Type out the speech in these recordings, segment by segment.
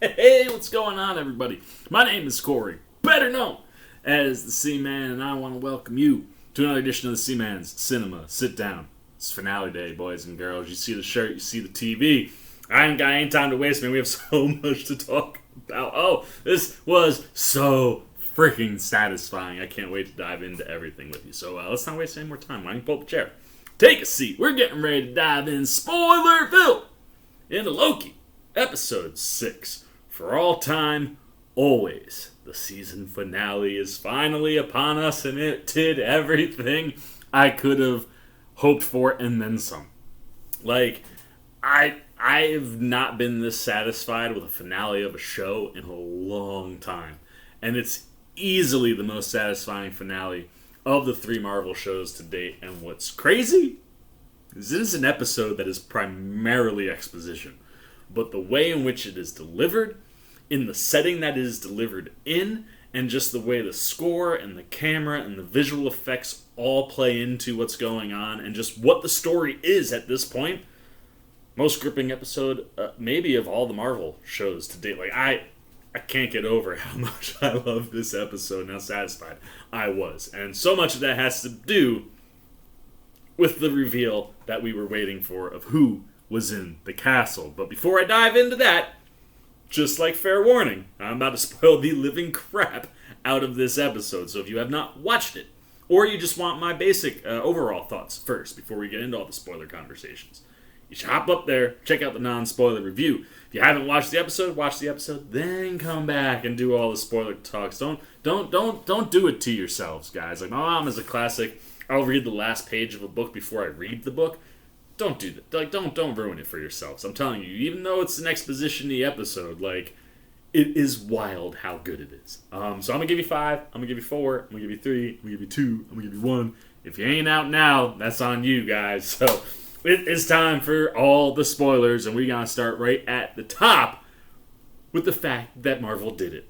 Hey, what's going on, everybody? My name is Corey, better known as the Seaman, and I want to welcome you to another edition of the Seaman's Cinema Sit Down. It's finale day, boys and girls. You see the shirt, you see the TV. I ain't got any time to waste, man. We have so much to talk about. Oh, this was so freaking satisfying. I can't wait to dive into everything with you. So let's not waste any more time. Why don't you pull up a chair? Take a seat. We're getting ready to dive in spoiler-filled into Loki, episode 6. For all time, always. The season finale is finally upon us, and it did everything I could have hoped for and then some. Like, I have not been this satisfied with a finale of a show in a long time. And it's easily the most satisfying finale of the 3 Marvel shows to date. And what's crazy is it is an episode that is primarily exposition. But the way in which it is delivered, in the setting that it is delivered in, and just the way the score and the camera and the visual effects all play into what's going on, and just what the story is at this point, most gripping episode maybe of all the Marvel shows to date. Like, I can't get over how much I love this episode and how satisfied I was. And so much of that has to do with the reveal that we were waiting for of who was in the castle. But before I dive into that, just like fair warning, I'm about to spoil the living crap out of this episode. So if you have not watched it, or you just want my basic overall thoughts first before we get into all the spoiler conversations, you should hop up there, check out the non-spoiler review. If you haven't watched the episode, watch the episode, then come back and do all the spoiler talks. Don't do it to yourselves, guys. Like, my mom is a classic. I'll read the last page of a book before I read the book. Don't do that. Like, don't ruin it for yourselves. I'm telling you, even though it's an exposition-y episode, like, it is wild how good it is. So I'm gonna give you 5. I'm gonna give you 4. I'm gonna give you 3. I'm gonna give you 2. I'm gonna give you 1. If you ain't out now, that's on you guys. So it is time for all the spoilers, and we're gonna start right at the top with the fact that Marvel did it.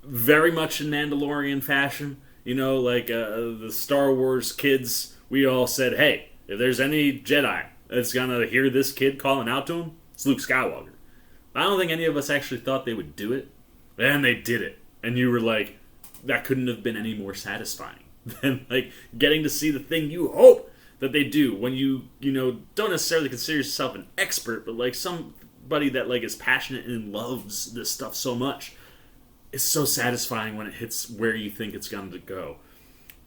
Very much in Mandalorian fashion. You know, like the Star Wars kids, we all said, hey, if there's any Jedi that's gonna hear this kid calling out to him, it's Luke Skywalker. I don't think any of us actually thought they would do it, and they did it. And you were like, that couldn't have been any more satisfying than like getting to see the thing you hope that they do when you don't necessarily consider yourself an expert, but like somebody that like is passionate and loves this stuff so much. It's so satisfying when it hits where you think it's going to go.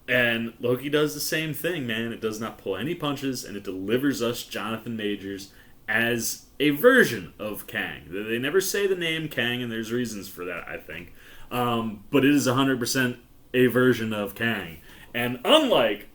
And Loki does the same thing, man. It does not pull any punches, and it delivers us Jonathan Majors as a version of Kang. They never say the name Kang, and there's reasons for that, I think. But it is 100% a version of Kang. And unlike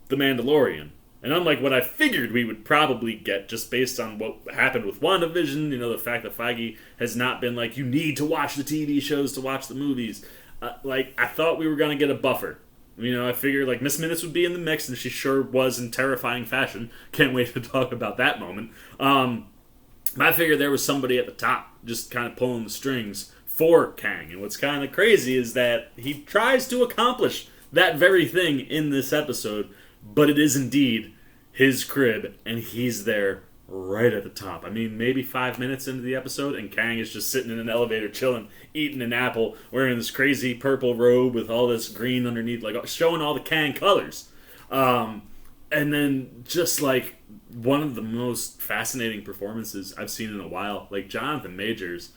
The Mandalorian, and unlike what I figured we would probably get just based on what happened with WandaVision, the fact that Feige has not been like, you need to watch the TV shows to watch the movies. I thought we were going to get a buffer. I figured like Miss Minutes would be in the mix, and she sure was in terrifying fashion. Can't wait to talk about that moment. I figured there was somebody at the top just kind of pulling the strings for Kang. And what's kind of crazy is that he tries to accomplish that very thing in this episode, but it is indeed his crib, and he's there right at the top. I mean, maybe 5 minutes into the episode, and Kang is just sitting in an elevator chilling, eating an apple, wearing this crazy purple robe with all this green underneath, like showing all the Kang colors. And then just like one of the most fascinating performances I've seen in a while, like Jonathan Majors,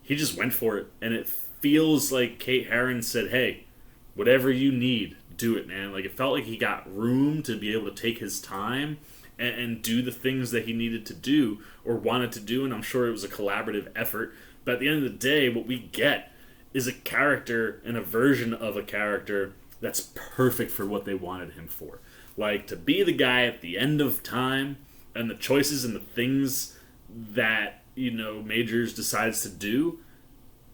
he just went for it, and it feels like Kate Herron said, hey, whatever you need, do it, man. Like, it felt like he got room to be able to take his time and do the things that he needed to do or wanted to do, and I'm sure it was a collaborative effort. But at the end of the day, what we get is a character and a version of a character that's perfect for what they wanted him for. Like, to be the guy at the end of time, and the choices and the things that, Majors decides to do,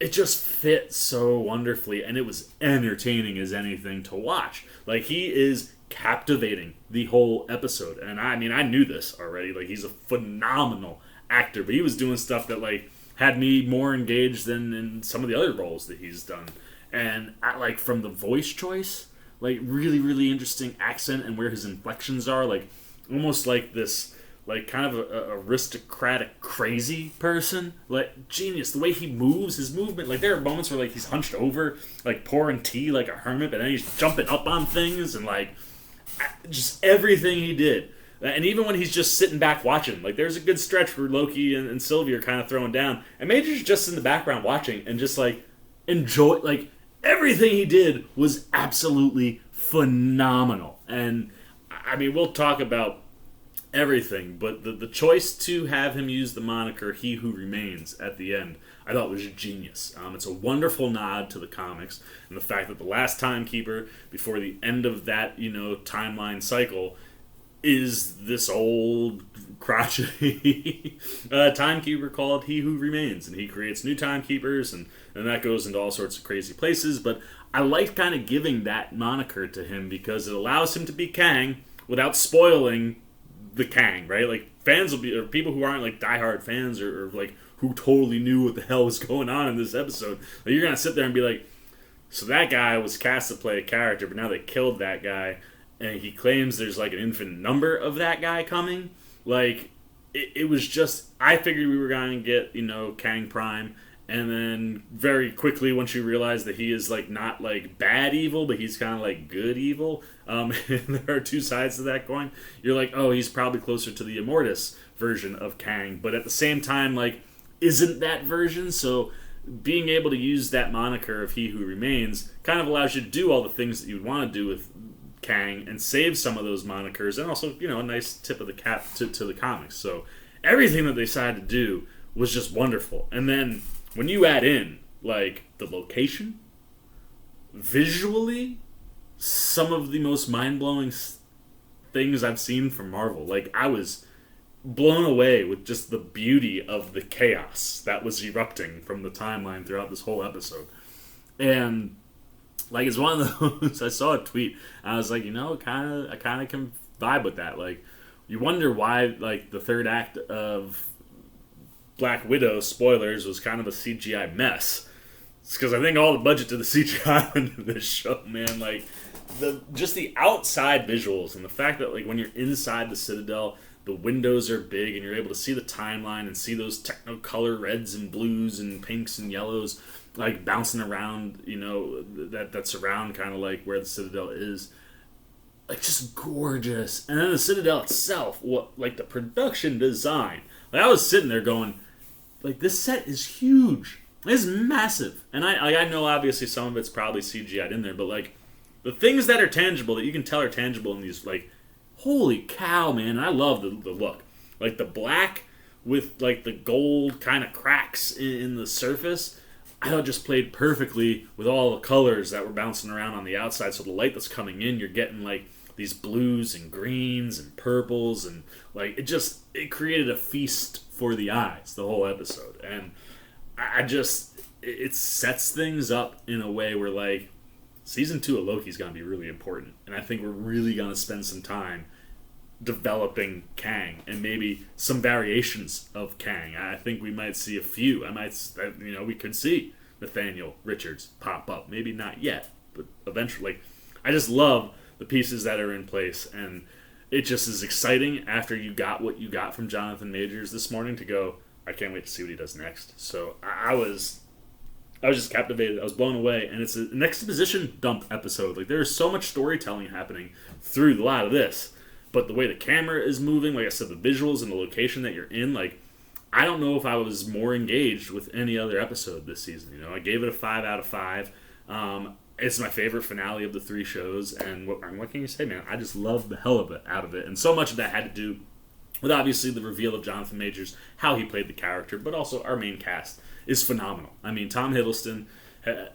it just fit so wonderfully, and it was entertaining as anything to watch. Like, he is captivating the whole episode, and I mean, I knew this already. Like, he's a phenomenal actor, but he was doing stuff that like had me more engaged than in some of the other roles that he's done. And from the voice choice, like really, really interesting accent and where his inflections are, like almost like this like kind of a aristocratic, crazy person. Like genius. The way he moves, his movement. Like there are moments where like he's hunched over, like pouring tea like a hermit, but then he's jumping up on things and like just everything he did. And even when he's just sitting back watching, like there's a good stretch where Loki and Sylvie are kind of throwing down, and Major's just in the background watching and just like enjoy. Like everything he did was absolutely phenomenal. And I mean, we'll talk about everything, but the choice to have him use the moniker "He Who Remains" at the end, I thought was genius. It's a wonderful nod to the comics and the fact that the last timekeeper before the end of that timeline cycle is this old crotchety timekeeper called He Who Remains, and he creates new timekeepers, and that goes into all sorts of crazy places. But I liked kind of giving that moniker to him because it allows him to be Kang without spoiling the Kang, right? Like fans will be, or people who aren't like diehard fans, or like who totally knew what the hell was going on in this episode. Like, you're gonna sit there and be like, so that guy was cast to play a character, but now they killed that guy, and he claims there's like an infinite number of that guy coming. Like it was just, I figured we were gonna get Kang Prime. And then very quickly, once you realize that he is like not like bad evil, but he's kind of like good evil, and there are two sides to that coin. You're like, oh, he's probably closer to the Immortus version of Kang, but at the same time, like, isn't that version? So being able to use that moniker of He Who Remains kind of allows you to do all the things that you'd want to do with Kang and save some of those monikers, and also a nice tip of the cap to the comics. So everything that they decided to do was just wonderful, and then when you add in, like, the location, visually, some of the most mind-blowing things I've seen from Marvel. Like, I was blown away with just the beauty of the chaos that was erupting from the timeline throughout this whole episode. And, like, it's one of those, I saw a tweet, and I was like, I kind of can vibe with that. Like, you wonder why, like, the third act of Black Widow, spoilers, was kind of a CGI mess. It's because I think all the budget to the CGI went into this show, man. Like, just the outside visuals and the fact that, like, when you're inside the Citadel, the windows are big and you're able to see the timeline and see those technicolor reds and blues and pinks and yellows, like, bouncing around, that surround kind of, like, where the Citadel is. Like, just gorgeous. And then the Citadel itself, like, the production design. Like, I was sitting there going, like, this set is huge. It's massive. And I know obviously some of it's probably CGI'd in there, but, like, the things that are tangible, that you can tell are tangible in these, like, holy cow, man. I love the look. Like, the black with, like, the gold kind of cracks in the surface, I thought just played perfectly with all the colors that were bouncing around on the outside. So the light that's coming in, you're getting, like, these blues and greens and purples, and, like, it created a feast for the eyes, the whole episode. And it sets things up in a way where, like, season 2 of Loki is going to be really important. And I think we're really going to spend some time developing Kang and maybe some variations of Kang. I think we might see a few. We could see Nathaniel Richards pop up. Maybe not yet, but eventually. Like, I just love the pieces that are in place, and it just is exciting after you got what you got from Jonathan Majors this morning to go, I can't wait to see what he does next. So I was just captivated. I was blown away, and it's an exposition dump episode. Like, there's so much storytelling happening through a lot of this, but the way the camera is moving, like I said, the visuals and the location that you're in, like, I don't know if I was more engaged with any other episode this season. I gave it a 5 out of 5. It's my favorite finale of the 3 shows, and what can you say, man? I just love the hell of it out of it, and so much of that had to do with obviously the reveal of Jonathan Majors, how he played the character, but also our main cast is phenomenal. I mean, Tom Hiddleston,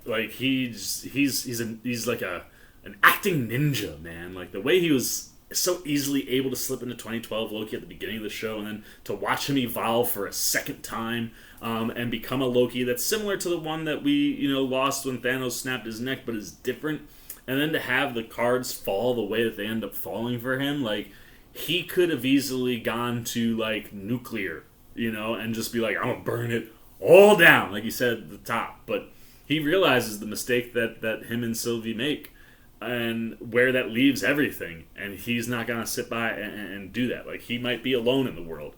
like, he's like an acting ninja, man. Like, the way he was so easily able to slip into 2012 Loki at the beginning of the show, and then to watch him evolve for a second time, and become a Loki that's similar to the one that we, lost when Thanos snapped his neck, but is different. And then to have the cards fall the way that they end up falling for him, like, he could have easily gone to, like, nuclear, and just be like, I'm gonna burn it all down, like he said at the top. But he realizes the mistake that him and Sylvie make, and where that leaves everything. And he's not going to sit by and do that. Like, he might be alone in the world,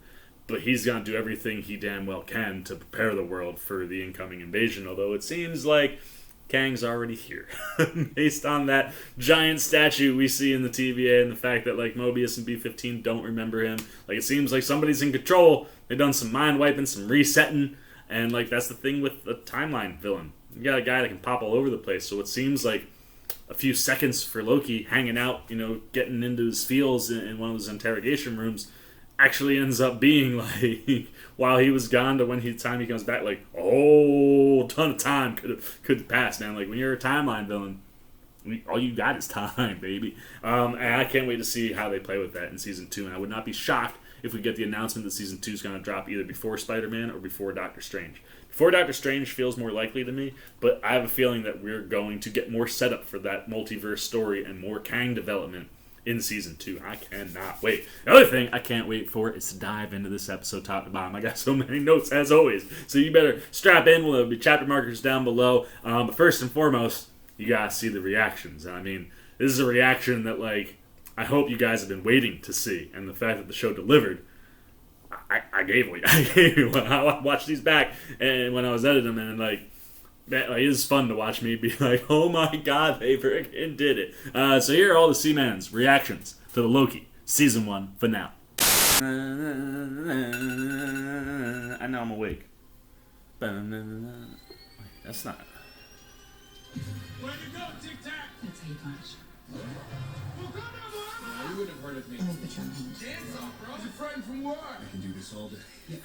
but he's going to do everything he damn well can to prepare the world for the incoming invasion, although it seems like Kang's already here. Based on that giant statue we see in the TVA and the fact that, like, Mobius and B-15 don't remember him. Like, it seems like somebody's in control. They've done some mind wiping, some resetting, and, like, that's the thing with the timeline villain. You got a guy that can pop all over the place, so it seems like a few seconds for Loki hanging out, you know, getting into his feels in one of those interrogation rooms actually ends up being, like, while he was gone to when time he comes back, like, a whole ton of time could pass, man. Like, when you're a timeline villain, all you got is time, baby. And I can't wait to see how they play with that in Season 2, and I would not be shocked if we get the announcement that Season 2 is going to drop either before Spider-Man or before Doctor Strange. Before Doctor Strange feels more likely to me, but I have a feeling that we're going to get more setup for that multiverse story and more Kang development in Season 2. I cannot wait. The other thing I can't wait for is to dive into this episode top to bottom. I got so many notes, as always, so you better strap in. There'll be chapter markers down below. But first and foremost, you gotta see the reactions. I mean, this is a reaction that, like, I hope you guys have been waiting to see, and the fact that the show delivered, I gave you when I watched these back and when I was editing them, and, like, man, like, it's fun to watch me be like, oh my god, they freaking did it. So here are all the Seaman's reactions to the Loki Season 1 finale. I know I'm awake. Wait, that's not... Where you go, Tic Tac? That's how you punch. Well, come on, No, you wouldn't have heard of me. Dance off, bro. You're frightened from what? I can do this all day. Yeah,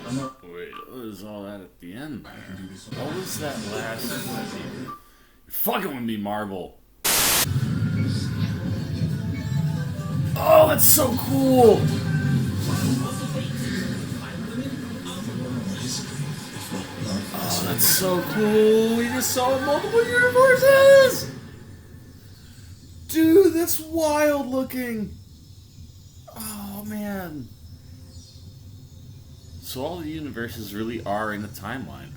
I know. Wait, what was all that at the end? I can do this all What was that last... You're fucking with me, Marvel. Oh, that's so cool! Oh, that's so cool! We just saw multiple universes! Dude, that's wild looking! Oh, man. So all the universes really are in a timeline.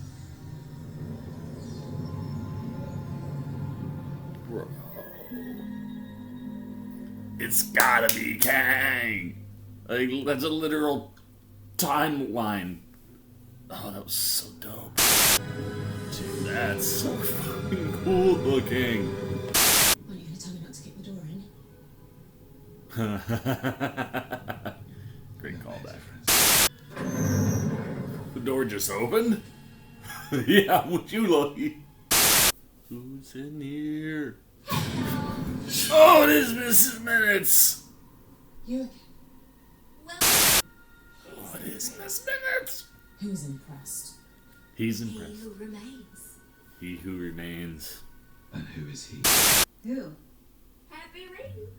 Bro. It's gotta be Kang! Like, that's a literal timeline. Oh, that was so dope. Dude, that's so fucking cool looking. Aren't you gonna tell me not to kick the door in? Great callback. The door just opened? Yeah, would you, Loki? Who's in here? Oh, it is Mrs. Minutes! You again? Well, What is Miss Minutes? Who's impressed? He's he impressed. who remains. He who remains. And who is he? Who? Happy Reading.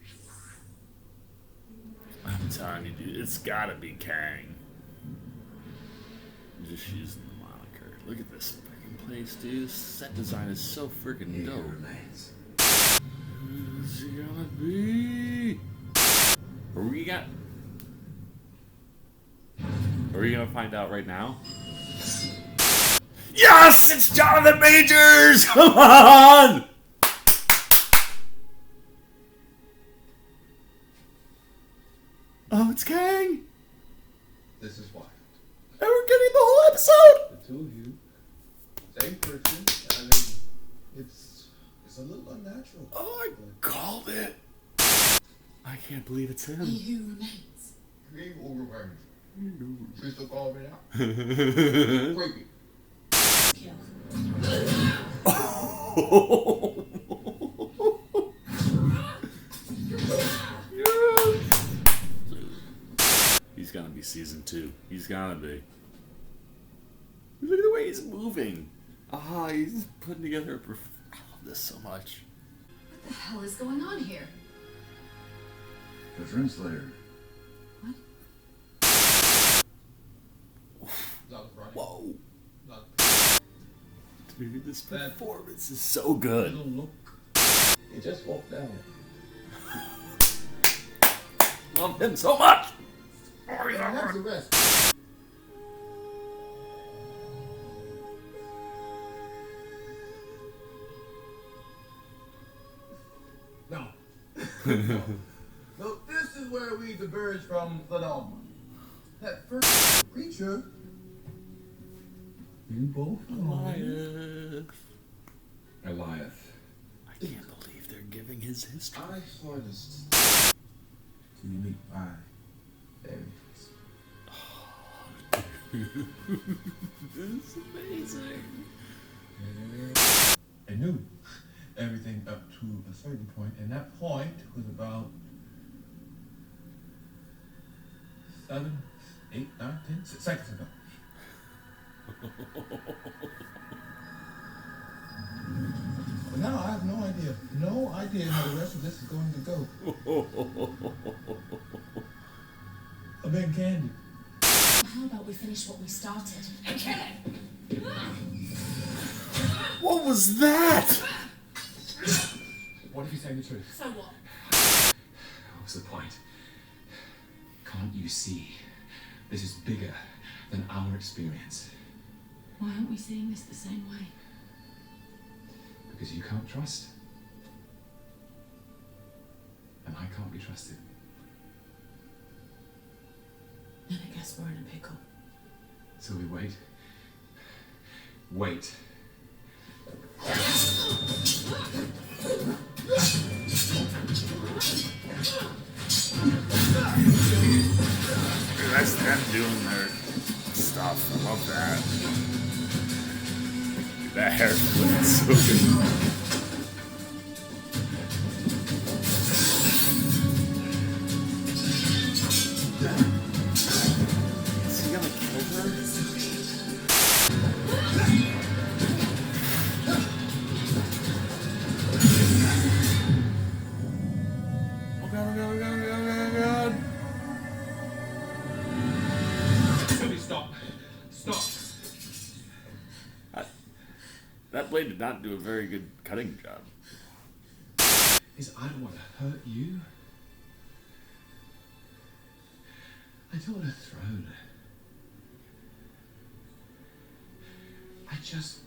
I'm telling you, dude, it's gotta be Kang. I'm just using the moniker. Look at this freaking place, dude. This set design is so freaking dope. remains. Who's he gonna be? Are we gonna find out right now? Yes! It's Jonathan Majors! Come on! Oh, it's Kang! This is wild. And we're getting the whole episode! The two of you, same person. I mean, it's a little unnatural. Oh, I called it! I can't believe it's him. He who remains. He will remain. She still calling it out. He's Creepy. Kill. gonna be season 2. He's gonna be. Look at the way he's moving. Ah, he's putting together a I love this so much. What the hell is going on here? The Renslayer. What? Whoa. Dude, this performance is so good. Look. He just walked down. Love him so much. That's the rest. So this is where we diverge from the dogma. That first creature you both know. Goliath. I can't believe they're giving his history. I saw this. To you meet my It's amazing. I knew everything up to a certain point, and that point was about 7, 8, 9, 10 seconds ago. But now I have no idea how the rest of this is going to go. I've been candid. How about we finish what we started? What was that? What if you say the truth? So what? What's the point? Can't you see? This is bigger than our experience. Why aren't we seeing this the same way? Because you can't trust. And I can't be trusted. Then I guess we're in a pickle. So we wait. Wait. Dude, that's them doing their stuff. I love that. Dude, that hair flip is so good. Is he gonna kill her? Oh god, oh god, oh god, oh god, oh god. Sylvie, stop. Stop. That blade did not do a very good cutting job. Is I don't want to hurt you. I don't want to throne. I just...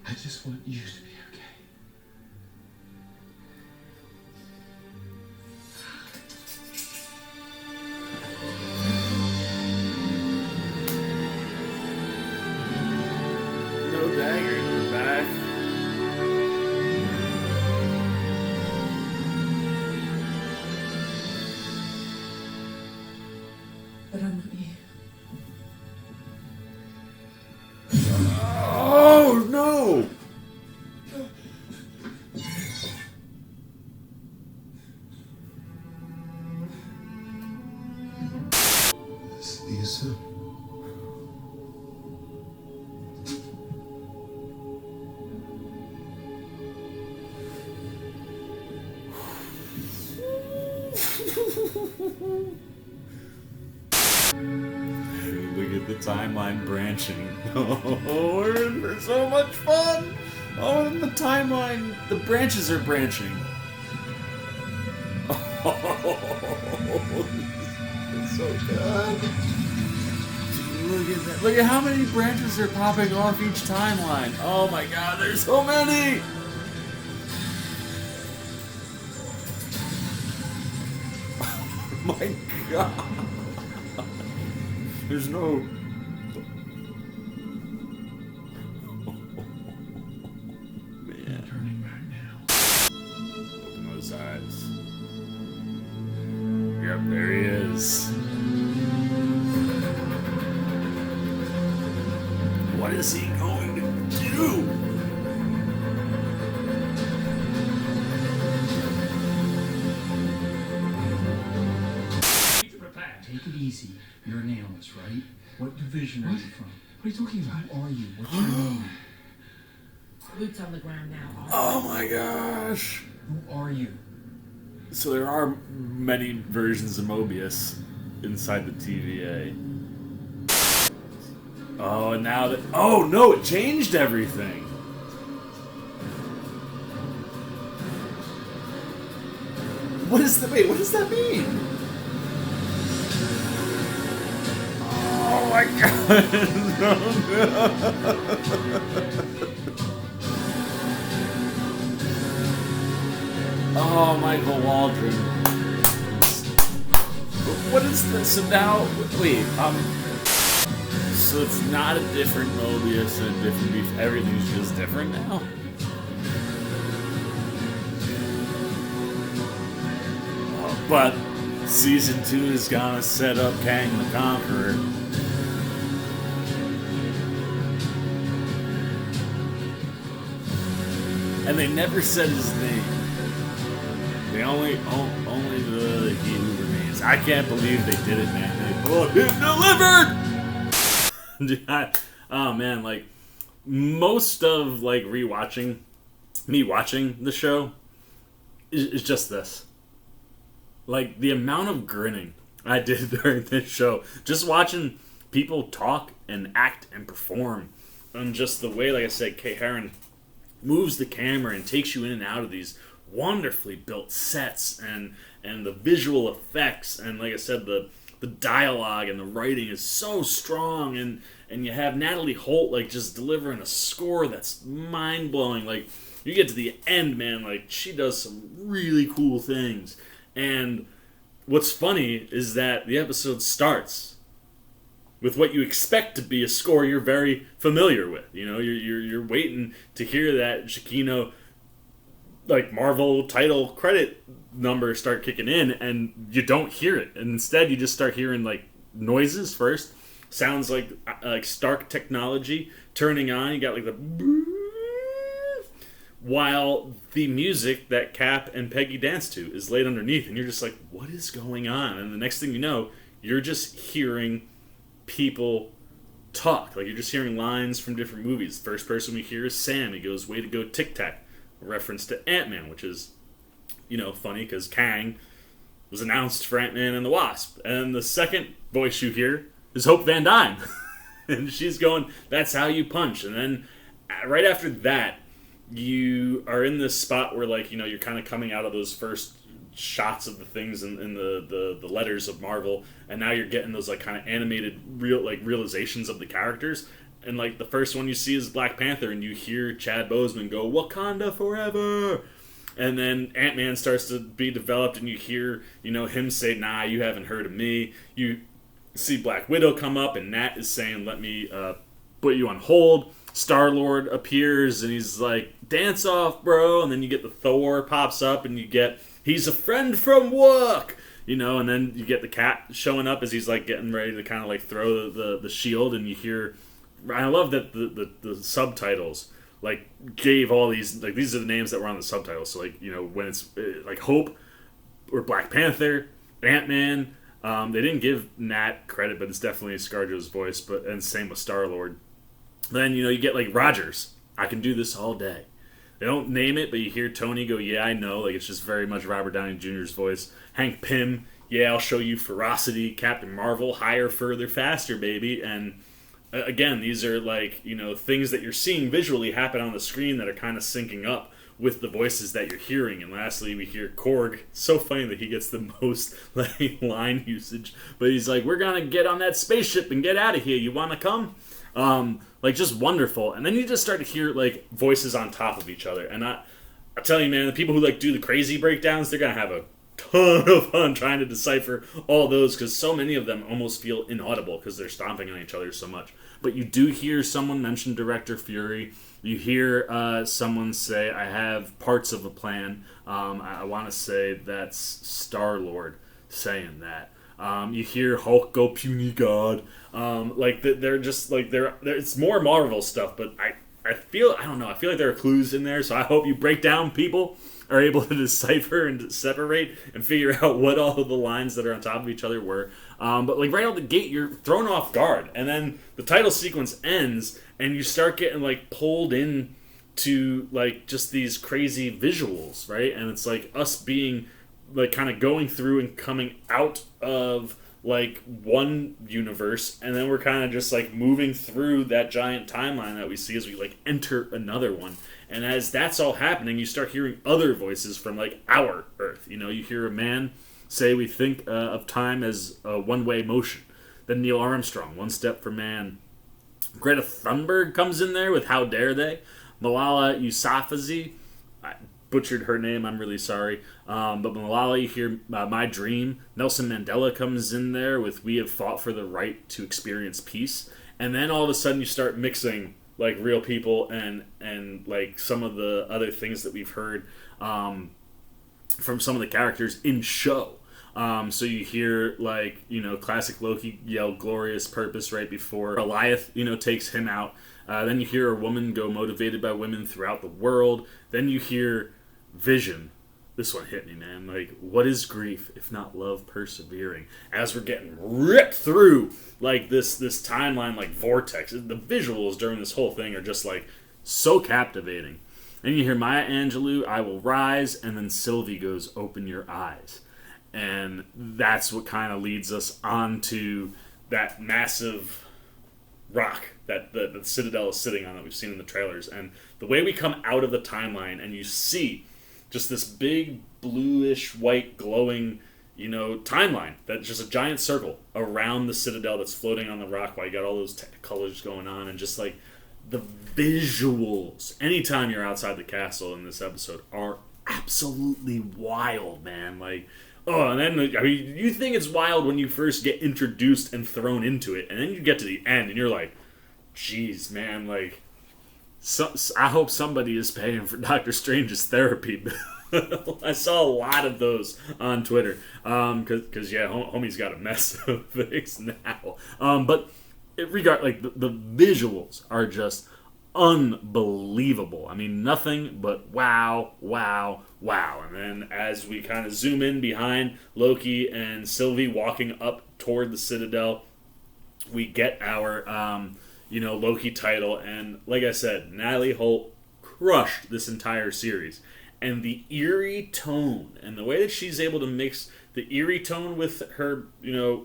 I just want you to be okay. No dagger in the back. But I'm not you. Oh no! See you soon. Look at the timeline branching. Oh, we're in for so much fun! Oh, and the timeline, the branches are branching. Oh, it's so good. Look at that. Look at how many branches are popping off each timeline. Oh my god, there's so many! Oh my god. There's no... Man. Turning back now. Open those eyes. Yep, there he is. What is he going to do? Take it easy. You're an analyst, right? What division are you from? What are you talking about? Who are you? What's your name? Boots on the ground now. Oh my gosh. Who are you? So there are many versions of Mobius inside the TVA. Oh, and now that... Oh no, it changed everything. What is the... Wait, what does that mean? Oh my god! Oh, Michael Waldron. What is this? So now, wait, so it's not a different Mobius and a different beef. Everything's just different now. But season 2 is gonna set up Kang the Conqueror. And they never said his name. They only the He Who Remains. I can't believe they did it, man. They delivered. Oh man, like most of like rewatching, me watching the show is just this. Like the amount of grinning I did during this show, just watching people talk and act and perform, and just the way, like I said, Herron moves the camera and takes you in and out of these wonderfully built sets and the visual effects, and like I said, the dialogue and the writing is so strong, and you have Natalie Holt like just delivering a score that's mind blowing. Like you get to the end, man, like she does some really cool things. And what's funny is that the episode starts with what you expect to be a score you're very familiar with. You know, you're waiting to hear that Shakino, like Marvel title credit number start kicking in, and you don't hear it. And instead, you just start hearing like noises first. Sounds like Stark technology turning on. You got like the while the music that Cap and Peggy dance to is laid underneath, and you're just like, what is going on? And the next thing you know, you're just hearing people talk. Like you're just hearing lines from different movies. The first person we hear is Sam. He goes, "Way to go, Tic Tac," a reference to Ant-Man, which is, you know, funny because Kang was announced for Ant-Man and the Wasp. And the second voice you hear is Hope Van Dyne. And she's going, "That's how you punch." And then right after that, you are in this spot where, like, you know, you're kind of coming out of those first shots of the things in the letters of Marvel, and now you're getting those like kind of animated realizations of the characters. And like the first one you see is Black Panther, and you hear Chad Boseman go, "Wakanda forever." And then Ant-Man starts to be developed, and you hear, you know, him say, "Nah, you haven't heard of me." You see Black Widow come up, and Nat is saying, "Let me put you on hold." Star-Lord appears, and he's like, "Dance off, bro." And then you get the Thor pops up, and you get, "He's a friend from work," you know, and then you get the Cat showing up as he's like getting ready to kind of like throw the shield, and you hear, I love that the subtitles like gave all these, like, these are the names that were on the subtitles. So like, you know, when it's like Hope or Black Panther, Ant-Man, they didn't give Nat credit, but it's definitely ScarJo's voice, and same with Star-Lord. Then, you know, you get like Rogers, "I can do this all day." They don't name it, but you hear Tony go, "Yeah, I know." Like, it's just very much Robert Downey Jr.'s voice. Hank Pym, "Yeah, I'll show you ferocity." Captain Marvel, "Higher, further, faster, baby." And again, these are like, you know, things that you're seeing visually happen on the screen that are kind of syncing up with the voices that you're hearing. And lastly, we hear Korg. So funny that he gets the most like line usage, but he's like, "We're gonna get on that spaceship and get out of here. You wanna come?" Like, just wonderful. And then you just start to hear like voices on top of each other. And I tell you, man, the people who like do the crazy breakdowns, they're gonna have a ton of fun trying to decipher all those, because so many of them almost feel inaudible because they're stomping on each other so much. But you do hear someone mention Director Fury. You hear someone say, "I have parts of a plan." I want to say that's Star-Lord saying that. You hear Hulk go, "Puny God." Like they're just like it's more Marvel stuff, but I feel like there are clues in there. So I hope you break down people are able to decipher and separate and figure out what all of the lines that are on top of each other were. But like right out the gate, you're thrown off guard, and then the title sequence ends, and you start getting like pulled in to like just these crazy visuals, right? And it's like us being like kind of going through and coming out of like one universe, and then we're kind of just like moving through that giant timeline that we see as we like enter another one. And as that's all happening, you start hearing other voices from like our Earth. You know, you hear a man say, "We think of time as a one-way motion." Then Neil Armstrong, One Step for Man. Greta Thunberg comes in there with How Dare They. Malala Yousafzai, I butchered her name, I'm really sorry. But Malala, you hear My Dream. Nelson Mandela comes in there with We Have Fought for the Right to Experience Peace. And then all of a sudden you start mixing like real people and like some of the other things that we've heard from some of the characters in show. So you hear, like, you know, classic Loki yell glorious purpose right before Goliath, you know, takes him out. Then you hear a woman go motivated by women throughout the world. Then you hear Vision. This one hit me, man. Like, what is grief if not love persevering? As we're getting ripped through, like, this timeline, like, vortex. The visuals during this whole thing are just, like, so captivating. And you hear Maya Angelou, I Will Rise, and then Sylvie goes, Open Your Eyes. And that's what kind of leads us on to that massive rock that the Citadel is sitting on that we've seen in the trailers. And the way we come out of the timeline and you see just this big bluish white glowing, you know, timeline that's just a giant circle around the Citadel that's floating on the rock while you got all those colors going on, and just like the visuals anytime you're outside the castle in this episode are absolutely wild, man. Like, oh, and then, I mean, you think it's wild when you first get introduced and thrown into it, and then you get to the end, and you're like, geez, man, like, I hope somebody is paying for Doctor Strange's therapy. I saw a lot of those on Twitter, because, yeah, homie's got a mess of things now. But, the visuals are just unbelievable. I mean, nothing but wow, wow, wow. And then as we kind of zoom in behind Loki and Sylvie walking up toward the Citadel, we get our, Loki title. And like I said, Natalie Holt crushed this entire series. And the eerie tone and the way that she's able to mix the eerie tone with her,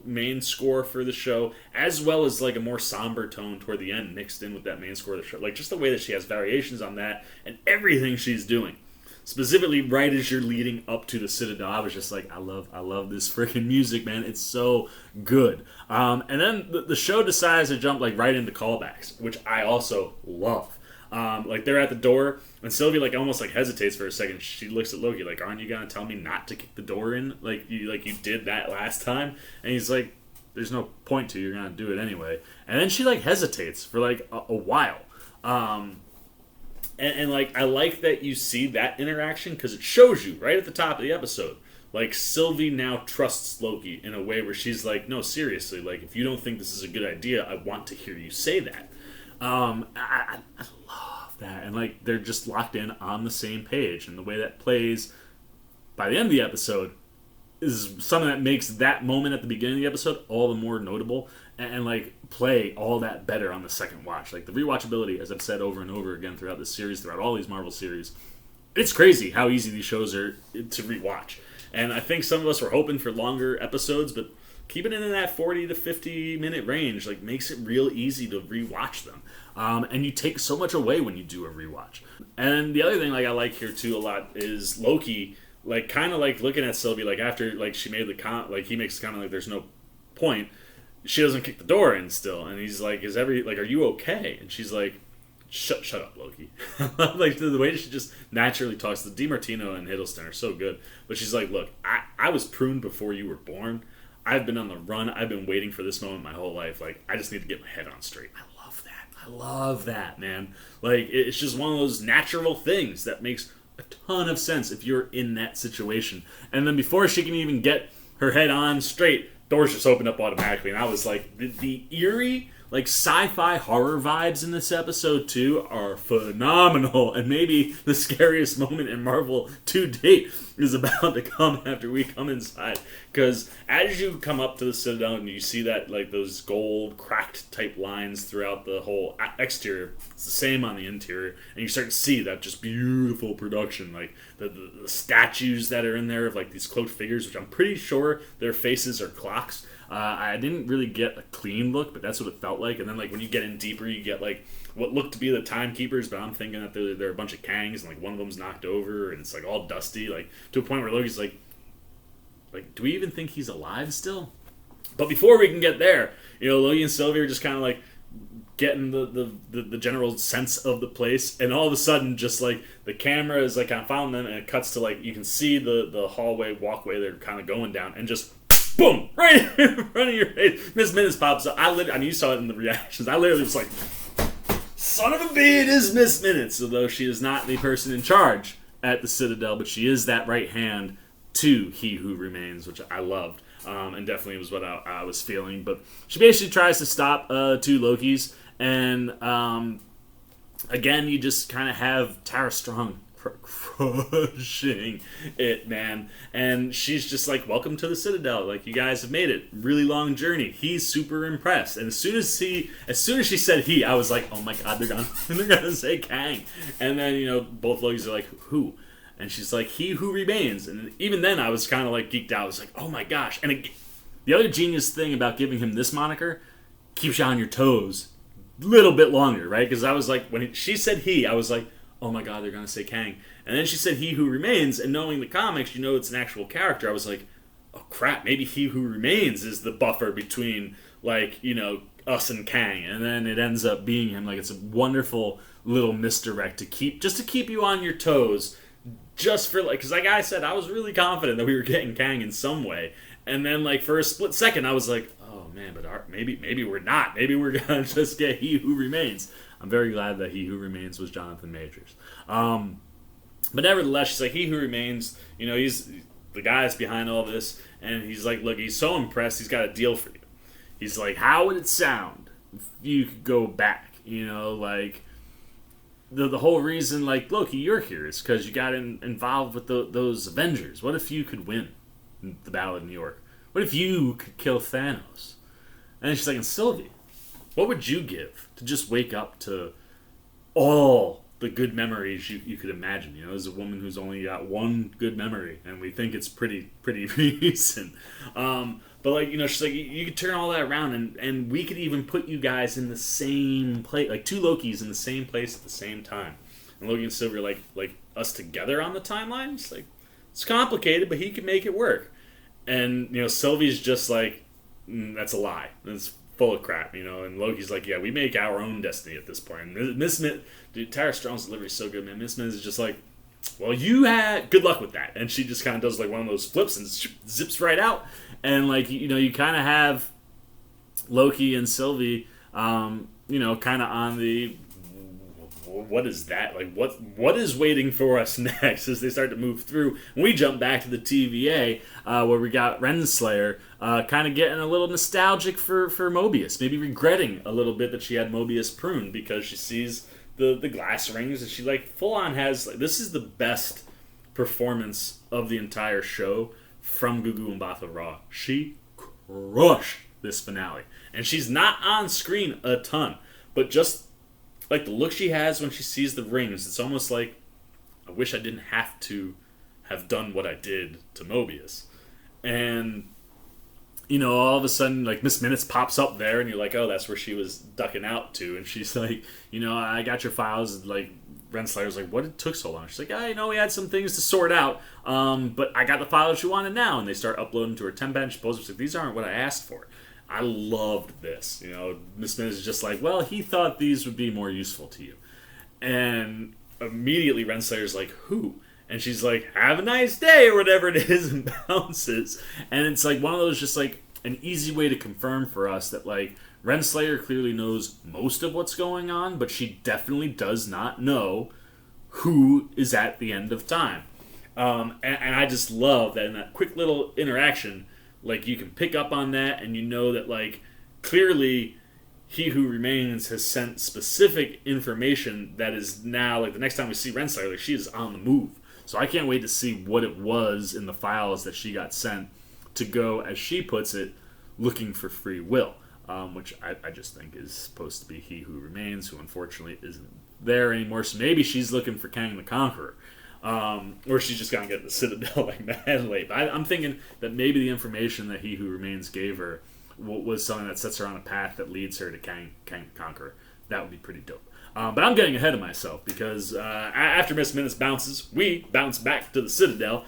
main score for the show, as well as like a more somber tone toward the end mixed in with that main score of the show. Like just the way that she has variations on that and everything she's doing. Specifically, right as you're leading up to the Citadel, I was just like, I love this freaking music, man. It's so good. And then the show decides to jump like right into callbacks, which I also love. They're at the door, and Sylvie almost hesitates for a second. She looks at Loki like, "Aren't you gonna tell me not to kick the door in like you did that last time?" And he's like, "There's no point to. You're gonna do it anyway." And then she hesitates for a while. I like that you see that interaction because it shows you right at the top of the episode. Like, Sylvie now trusts Loki in a way where she's like, "No, seriously. Like, if you don't think this is a good idea, I want to hear you say that." I love that, and they're just locked in on the same page, and the way that plays by the end of the episode is something that makes that moment at the beginning of the episode all the more notable, and play all that better on the second watch. The rewatchability, as I've said over and over again throughout this series, throughout all these Marvel series, it's crazy how easy these shows are to rewatch. And I think some of us were hoping for longer episodes, but keeping it in that 40 to 50 minute range makes it real easy to rewatch them. And you take so much away when you do a rewatch. And the other thing I like here too a lot is Loki kind of looking at Sylvie after she made the he makes the comment there's no point. She doesn't kick the door in still, and he's like, are you okay? And she's like, Shut up, Loki. The way she just naturally talks. The Martino and Hiddleston are so good. But she's like, look, I was pruned before you were born. I've been on the run. I've been waiting for this moment my whole life. I just need to get my head on straight. I love that, man. It's just one of those natural things that makes a ton of sense if you're in that situation. And then before she can even get her head on straight, doors just open up automatically. And I was like, the eerie, sci-fi horror vibes in this episode, too, are phenomenal. And maybe the scariest moment in Marvel to date is about to come after we come inside. Because as you come up to the Citadel and you see that, those gold, cracked type lines throughout the whole exterior, it's the same on the interior. And you start to see that just beautiful production. The statues that are in there of, these cloaked figures, which I'm pretty sure their faces are clocks. I didn't really get a clean look, but that's what it felt like. And then, when you get in deeper, you get, what looked to be the timekeepers, but I'm thinking that they're a bunch of Kangs, and, one of them's knocked over, and it's, all dusty, to a point where Loki's do we even think he's alive still? But before we can get there, Loki and Sylvie are just kind of like getting the general sense of the place, and all of a sudden, just like the camera is like kind of following them, and it cuts to like you can see the hallway walkway they're kind of going down, and just boom, right in front of your face, Miss Minutes pops up. You saw it in the reactions. I literally was like, son of a bee, it is Miss Minutes, although she is not the person in charge at the Citadel, but she is that right hand to He Who Remains, which I loved, and definitely was what I was feeling. But she basically tries to stop two Lokis, and again, you just kind of have Tara Strong crushing it, man. And she's just like, welcome to the Citadel. Like, you guys have made it. Really long journey. He's super impressed. And as soon as she said he, I was like, oh my god, they're gonna say Kang. And then, both Lokis are like, who? And she's like, He Who Remains. And even then, I was kind of like geeked out. I was like, oh my gosh. And the other genius thing about giving him this moniker keeps you on your toes a little bit longer, right? Because I was like, when she said he, I was like, oh my god, they're going to say Kang. And then she said He Who Remains, and knowing the comics, it's an actual character. I was like, oh crap, maybe He Who Remains is the buffer between, like, us and Kang. And then it ends up being him. Like, it's a wonderful little misdirect to keep you on your toes, just for, like, because like I said, I was really confident that we were getting Kang in some way. And then, like, for a split second, I was like, oh man, but maybe we're not. Maybe we're going to just get He Who Remains. I'm very glad that He Who Remains was Jonathan Majors. But nevertheless, she's like, He Who Remains, he's the guy's behind all this, and he's like, look, he's so impressed, he's got a deal for you. He's like, how would it sound if you could go back? Like, the whole reason, like, Loki, you're here is because you got involved with those Avengers. What if you could win the Battle of New York? What if you could kill Thanos? And she's like, and Sylvie, what would you give to just wake up to all the good memories you could imagine? As a woman who's only got one good memory, and we think it's pretty recent. But, like, she's like, you could turn all that around, and we could even put you guys in the same place, like two Lokis in the same place at the same time. And Loki and Sylvie are like us together on the timeline? It's like, it's complicated, but he can make it work. And, Sylvie's just like, that's a lie. It's full of crap, and Loki's like, yeah, we make our own destiny at this point. And dude, Tara Strong's delivery is so good, man. Miss Minutes is just like, well, you had good luck with that. And she just kind of does like one of those flips and zips right out. And, like, you kind of have Loki and Sylvie, kind of on the, what is that? Like, what is waiting for us next as they start to move through? And we jump back to the TVA, where we got Renslayer, kind of getting a little nostalgic for Mobius, maybe regretting a little bit that she had Mobius pruned, because she sees the glass rings, and she, like, full on has, like, this is the best performance of the entire show from Gugu Mbatha Raw. She crushed this finale. And she's not on screen a ton, but just like the look she has when she sees the rings, it's almost like, I wish I didn't have to have done what I did to Mobius. And, all of a sudden, like, Miss Minutes pops up there, and you're like, oh, that's where she was ducking out to. And she's like, I got your files. Like, Renslayer's like, what took so long? She's like, we had some things to sort out, but I got the files you wanted now. And they start uploading to her 10-bench. She's like, these aren't what I asked for. I loved this. Miss Minutes is just like, well, he thought these would be more useful to you. And immediately Renslayer's like, who? And she's like, have a nice day, or whatever it is, and bounces. And it's like one of those, just like an easy way to confirm for us that, like, Renslayer clearly knows most of what's going on, but she definitely does not know who is at the end of time. And I just love that in that quick little interaction, like, you can pick up on that, and that, like, clearly He Who Remains has sent specific information that is now, like, the next time we see Renslayer, like, she is on the move. So I can't wait to see what it was in the files that she got sent to go, as she puts it, looking for free will. Which I just think is supposed to be He Who Remains, who unfortunately isn't there anymore. So maybe she's looking for Kang the Conqueror. Or she's just going to get the Citadel like mad late. But I'm thinking that maybe the information that He Who Remains gave her was something that sets her on a path that leads her to Kang the Conqueror. That would be pretty dope. But I'm getting ahead of myself, because after Miss Minutes bounces, we bounce back to the Citadel.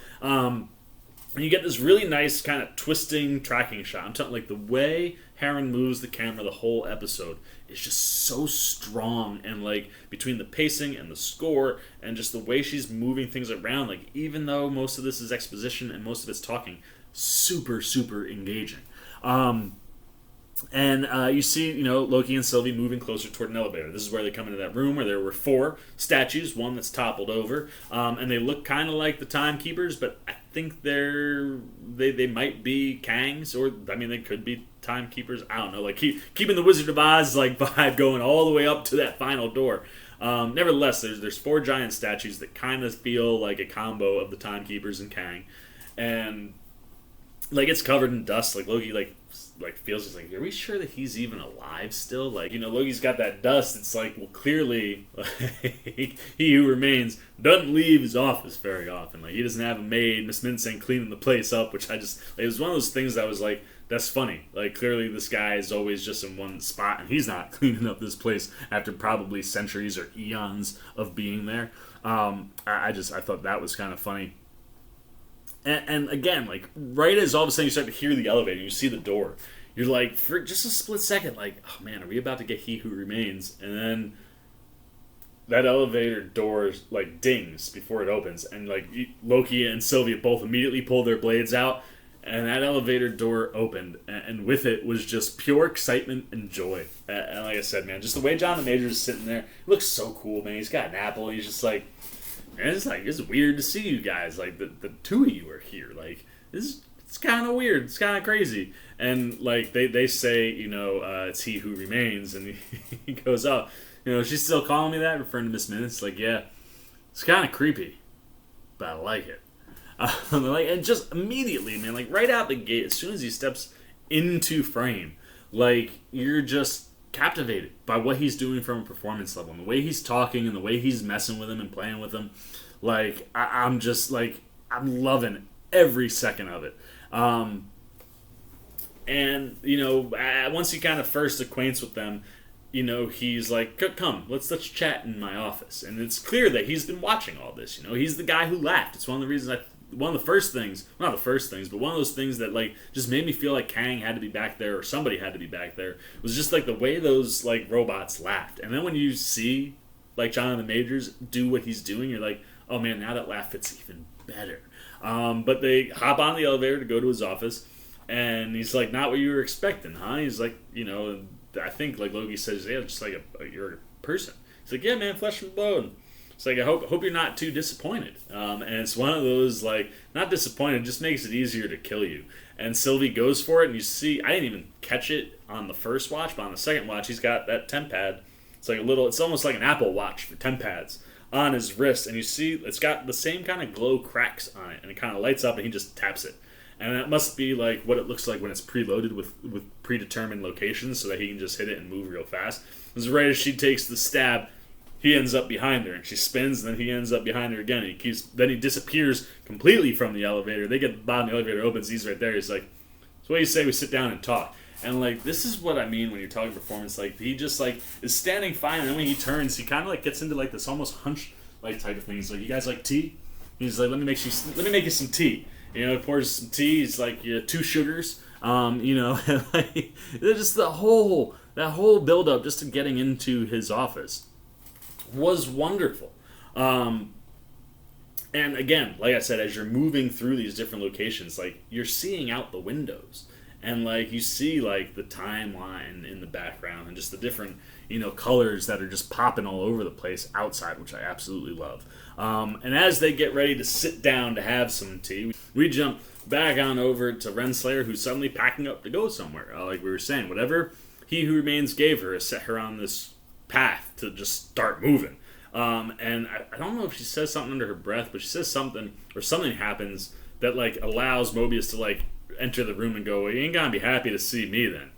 And you get this really nice kind of twisting tracking shot. I'm talking like the way Herron moves the camera the whole episode is just so strong, and like between the pacing and the score and just the way she's moving things around, like even though most of this is exposition and most of it's talking, super, super engaging. And you see, Loki and Sylvie moving closer toward an elevator. This is where they come into that room where there were 4 statues, one that's toppled over, and they look kind of like the Timekeepers, but I think they might be Kangs, or I mean, they could be Timekeepers. I don't know, like keeping the Wizard of Oz like vibe going all the way up to that final door. Nevertheless, there's 4 giant statues that kind of feel like a combo of the Timekeepers and Kang, and like it's covered in dust. Like Loki like feels just like, are we sure that he's even alive still? Like, Loki's got that dust. It's like, well, clearly like, he who remains doesn't leave his office very often. Like, he doesn't have a maid, Miss Mincing cleaning the place up, which it was one of those things that was like, that's funny. Like, clearly this guy is always just in one spot, and he's not cleaning up this place after probably centuries or eons of being there. I thought that was kind of funny. And again, like, right as all of a sudden you start to hear the elevator, you see the door, you're like, for just a split second, like, oh man, are we about to get He Who Remains? And then that elevator door, like, dings before it opens, and, like, Loki and Sylvie both immediately pull their blades out, and that elevator door opened, and with it was just pure excitement and joy. And like I said, man, just the way John the Major is sitting there, he looks so cool, man. He's got an apple, and he's just like, man, it's weird to see you guys. Like, the 2 of you are here. Like, it's kind of weird. It's kind of crazy. And, like, they say, it's He Who Remains. And he goes, oh, she's still calling me that, referring to Miss Minutes. Like, yeah, it's kind of creepy, but I like it. And just immediately, man, like, right out the gate, as soon as he steps into frame, like, you're just captivated by what he's doing from a performance level, and the way he's talking and the way he's messing with him and playing with him. Like, I'm just like, I'm loving every second of it. And once he kind of first acquaints with them, he's like, come, let's chat in my office. And it's clear that he's been watching all this. He's the guy who laughed. It's one of the reasons one of the first things, not the first things, but one of those things that, like, just made me feel like Kang had to be back there, or somebody had to be back there, was just, like, the way those, like, robots laughed. And then when you see, like, Jonathan the Majors do what he's doing, you're like, oh, man, now that laugh fits even better. But they hop on the elevator to go to his office, and he's like, not what you were expecting, huh? He's like, I think, like Loki says, yeah, just like you're a person. He's like, yeah, man, flesh and bone. It's like, I hope you're not too disappointed. And it's one of those, like, not disappointed, just makes it easier to kill you. And Sylvie goes for it, and you see, I didn't even catch it on the first watch, but on the second watch, he's got that temp pad. It's like it's almost like an Apple Watch for temp pads on his wrist. And you see, it's got the same kind of glow cracks on it, and it kind of lights up, and he just taps it. And that must be, like, what it looks like when it's preloaded with predetermined locations, so that he can just hit it and move real fast. As right as she takes the stab, he ends up behind her, and she spins, and then he ends up behind her again. And he disappears completely from the elevator. They get to the bottom, the elevator opens, he's right there. He's like, so what do you say we sit down and talk? And, like, this is what I mean when you're talking performance. Like, he just, like, is standing fine, and then when he turns, he kind of, like, gets into, like, this almost hunch, like, type of thing. He's like, you guys like tea? He's like, let me make you some tea. Pours some tea. He's like, 2 sugars. Like, just that whole build up just to getting into his office was wonderful. And again, like I said, as you're moving through these different locations, like, you're seeing out the windows, and, like, you see, like, the timeline in the background, and just the different colors that are just popping all over the place outside, which I absolutely love. And as they get ready to sit down to have some tea, we jump back on over to Renslayer, who's suddenly packing up to go somewhere. Like we were saying, whatever He Who Remains gave her has set her on this path to just start moving. And I don't know if she says something under her breath, but she says something, or something happens that, like, allows Mobius to, like, enter the room and go, well, you ain't gonna be happy to see me then.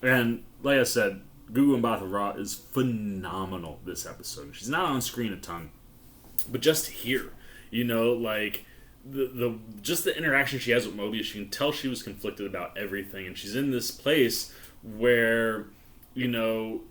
And like I said, Gugu Mbatha Raw is phenomenal this episode. She's not on screen a ton, but just here, like, just the interaction she has with Mobius, you can tell she was conflicted about everything, and she's in this place where,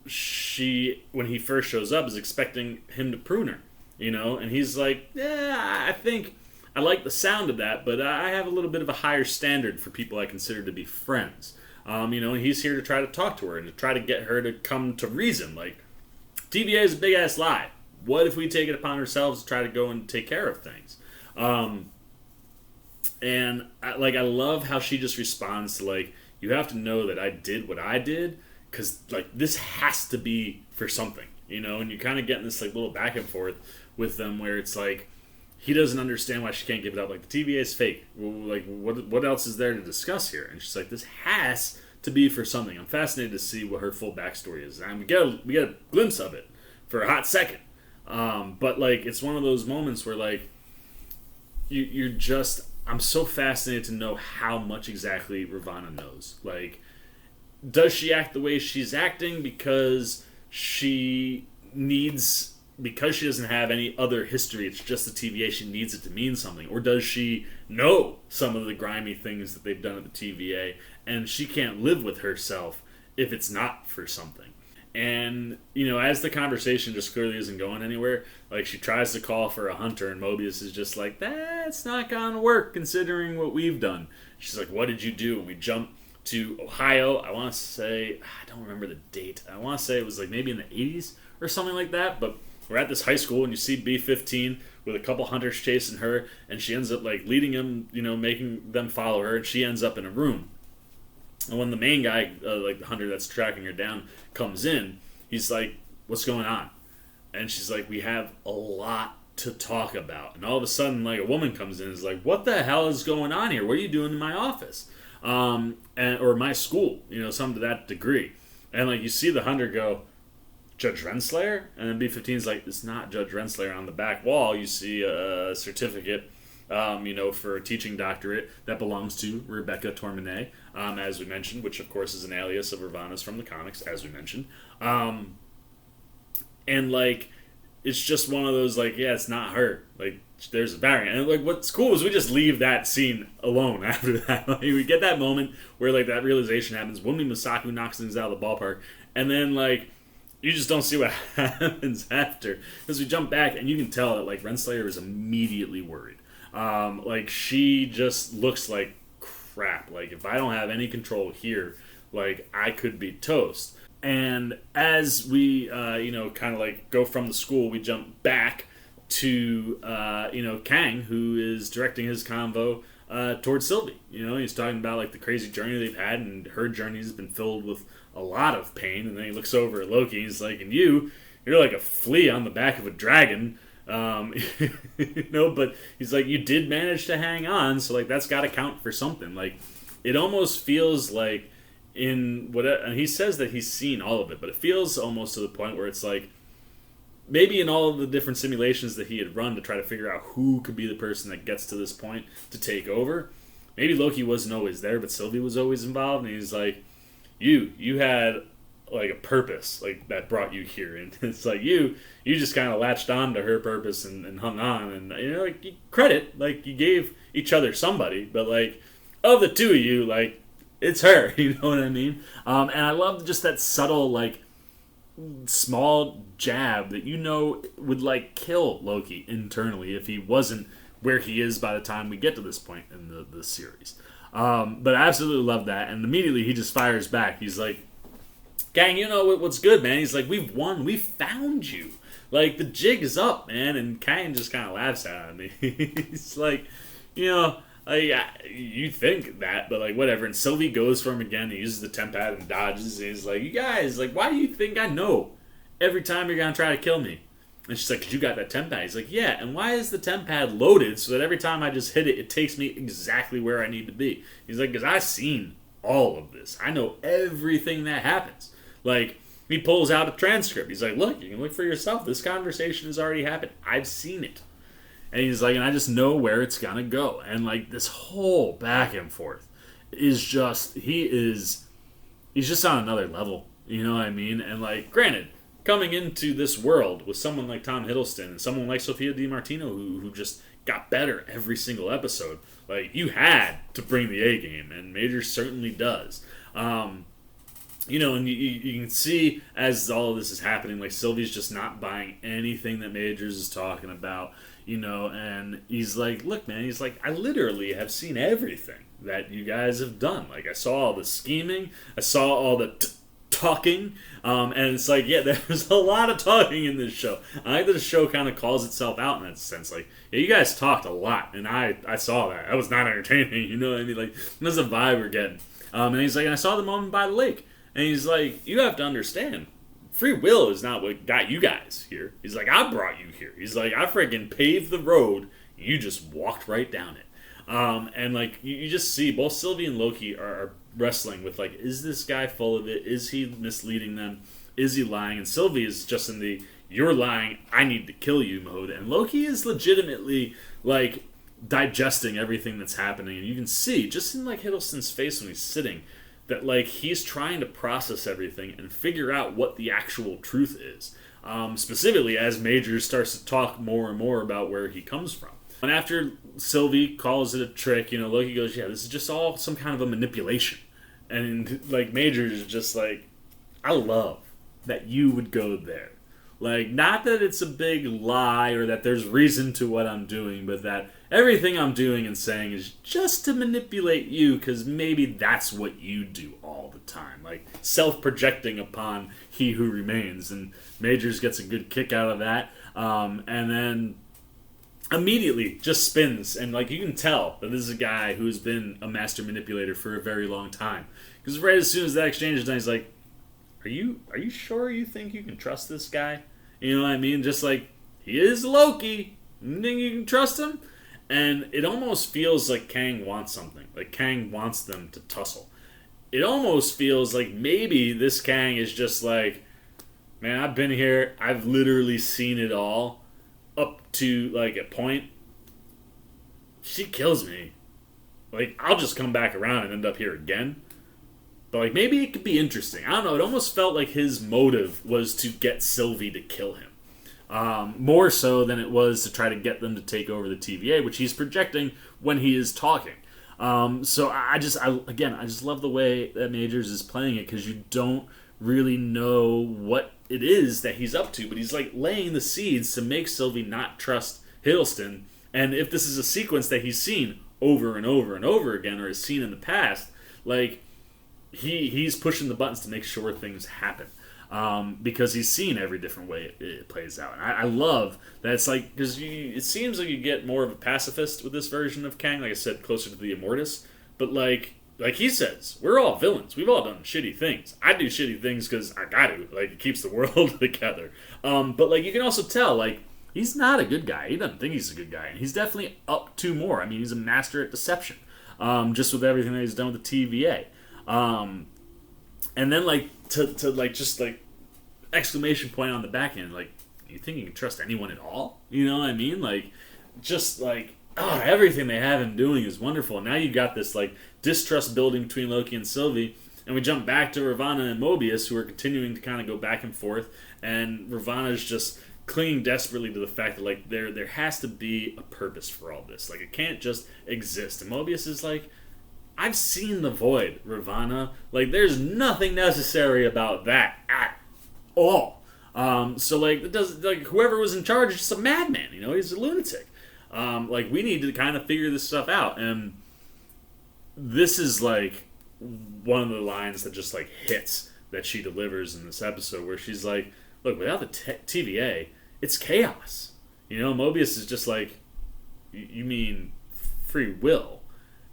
she, when he first shows up, is expecting him to prune her, and he's like, yeah, I think I like the sound of that, but I have a little bit of a higher standard for people I consider to be friends. And he's here to try to talk to her and to try to get her to come to reason. Like, TVA is a big-ass lie. What if we take it upon ourselves to try to go and take care of things? I love how she just responds to, like, you have to know that I did what I did, because, like, this has to be for something, and you kind of get in this, like, little back and forth with them where it's like, he doesn't understand why she can't give it up. Like, the TVA is fake. Like, what else is there to discuss here? And she's like, this has to be for something. I'm fascinated to see what her full backstory is. And we get a glimpse of it for a hot second. But, like, it's one of those moments where, like, you're just... I'm so fascinated to know how much exactly Ravonna knows. Like, does she act the way she's acting because she doesn't have any other history, it's just the TVA, she needs it to mean something? Or does she know some of the grimy things that they've done at the TVA, and she can't live with herself if it's not for something? And, as the conversation just clearly isn't going anywhere, like, she tries to call for a hunter, and Mobius is just like, that's not gonna work considering what we've done. She's like, what did you do? And we jump to Ohio. I want to say, I don't remember the date. I want to say it was, like, maybe in the 80s or something like that, but we're at this high school, and you see B-15 with a couple hunters chasing her, and she ends up, like, leading them, making them follow her, and she ends up in a room. And when the main guy, like the hunter that's tracking her down, comes in, he's like, what's going on? And she's like, we have a lot to talk about. And all of a sudden, like, a woman comes in and is like, what the hell is going on here? What are you doing in my office? Or my school, something to that degree. And, like, you see the hunter go, Judge Renslayer? And then B-15 is like, it's not Judge Renslayer. On the back wall, you see a certificate, for a teaching doctorate that belongs to Rebecca Tormenet, as we mentioned, which, of course, is an alias of Ravonna's from the comics, as we mentioned. And, like, it's just one of those, like, yeah, it's not her. Like, there's a variant. And, like, what's cool is we just leave that scene alone after that. Like, we get that moment where, like, that realization happens. Wunmi Masaku knocks things out of the ballpark. And then, like, you just don't see what happens after. Because we jump back, and you can tell that, like, Renslayer is immediately worried. Like, she just looks like crap. Like, if I don't have any control here, like, I could be toast. And as we, kind of, like, go from the school, we jump back to, Kang, who is directing his convo towards Sylvie. He's talking about, like, the crazy journey they've had, and her journey has been filled with a lot of pain. And then he looks over at Loki, and he's like, and you're like a flea on the back of a dragon. But he's like, you did manage to hang on, so, like, that's got to count for something. Like, it almost feels like and he says that he's seen all of it, but it feels almost to the point where it's like, maybe in all of the different simulations that he had run to try to figure out who could be the person that gets to this point to take over, maybe Loki wasn't always there, but Sylvie was always involved, and he's like, you had, like, a purpose, like, that brought you here, and it's like, you just kind of latched on to her purpose and hung on, and, like, credit, like, you gave each other somebody, but, like, of the two of you, like, it's her, you know what I mean? And I love just that subtle, like, small jab that would, like, kill Loki internally if he wasn't where he is by the time we get to this point in the series. But I absolutely love that, and immediately he just fires back. He's like, Gang, what's good, man? He's like, we've won. We found you. Like, the jig is up, man. And Kang just kind of laughs at me. He's like, you think that, but, like, whatever. And Sylvie goes for him again. He uses the temp pad and dodges. And he's like, you guys, like, why do you think I know every time you're going to try to kill me? And she's like, 'cause you got that temp pad. He's like, yeah, and why is the temp pad loaded so that every time I just hit it, it takes me exactly where I need to be? He's like, because I've seen all of this. I know everything that happens. Like, he pulls out a transcript. He's like, look, you can look for yourself. This conversation has already happened. I've seen it. And he's like, and I just know where it's going to go. And, like, this whole back and forth is just, he's just on another level. You know what I mean? And, like, granted, coming into this world with someone like Tom Hiddleston and someone like Sophia Di Martino who just got better every single episode, like, you had to bring the A game, and Major certainly does. And you can see as all of this is happening, like, Sylvie's just not buying anything that Majors is talking about. and he's like, look, man, he's like, I literally have seen everything that you guys have done. Like, I saw all the scheming, I saw all the talking, and it's like, yeah, there's a lot of talking in this show. I like that the show kind of calls itself out in that sense. Like, yeah, you guys talked a lot, and I saw that. That was not entertaining, you know what I mean? Like, that's the vibe we're getting. And he's like, and I saw the moment by the lake. And he's like, you have to understand, free will is not what got you guys here. He's like, I brought you here. He's like, I freaking paved the road. You just walked right down it. And like, you just see both Sylvie and Loki are wrestling with like, is this guy full of it? Is he misleading them? Is he lying? And Sylvie is just in the, you're lying, I need to kill you mode. And Loki is legitimately like digesting everything that's happening. And you can see just in like Hiddleston's face when he's sitting that like he's trying to process everything and figure out what the actual truth is. Specifically as Majors starts to talk more and more about where he comes from. And after Sylvie calls it a trick, Loki goes, yeah, this is just all some kind of a manipulation. And like Majors is just like, I love that you would go there. Like, not that it's a big lie or that there's reason to what I'm doing, but that everything I'm doing and saying is just to manipulate you because maybe that's what you do all the time. Like, self-projecting upon he who remains. And Majors gets a good kick out of that. And then immediately just spins. And, like, you can tell that this is a guy who's been a master manipulator for a very long time. Because right as soon as that exchange is done, he's like, Are you sure you think you can trust this guy? You know what I mean? Just like, he is Loki. You think you can trust him? And it almost feels like Kang wants something. Like Kang wants them to tussle. It almost feels like maybe this Kang is just like, man, I've been here. I've literally seen it all. Up to like a point. She kills me. Like, I'll just come back around and end up here again. But, like, maybe it could be interesting. I don't know. It almost felt like his motive was to get Sylvie to kill him. More so than it was to try to get them to take over the TVA, which he's projecting when he is talking. So I just love the way that Majors is playing it because you don't really know what it is that he's up to. But he's, like, laying the seeds to make Sylvie not trust Hiddleston. And if this is a sequence that he's seen over and over and over again or has seen in the past, like, he's pushing the buttons to make sure things happen because he's seen every different way it plays out. And I love that it's like, because it seems like you get more of a pacifist with this version of Kang, like I said, closer to the Immortus. But like he says, we're all villains. We've all done shitty things. I do shitty things because I got to. Like, it keeps the world together. But like, you can also tell, like, he's not a good guy. He doesn't think he's a good guy. And he's definitely up to more. I mean, he's a master at deception, just with everything that he's done with the TVA. And then like to like just like exclamation point on the back end, like, you think you can trust anyone at all? You know what I mean? Like, just like, everything they have him doing is wonderful. Now you got this like distrust building between Loki and Sylvie, and we jump back to Ravonna and Mobius, who are continuing to kind of go back and forth, and Ravonna's just clinging desperately to the fact that like there has to be a purpose for all this. Like, it can't just exist. And Mobius is like, I've seen the void, Ravonna. Like, there's nothing necessary about that at all. So, like, it does, like, whoever was in charge is just a madman, he's a lunatic. Like, we need to kind of figure this stuff out. And this is, like, one of the lines that just, like, hits that she delivers in this episode, where she's like, look, without the TVA, it's chaos. Mobius is just like, you mean free will?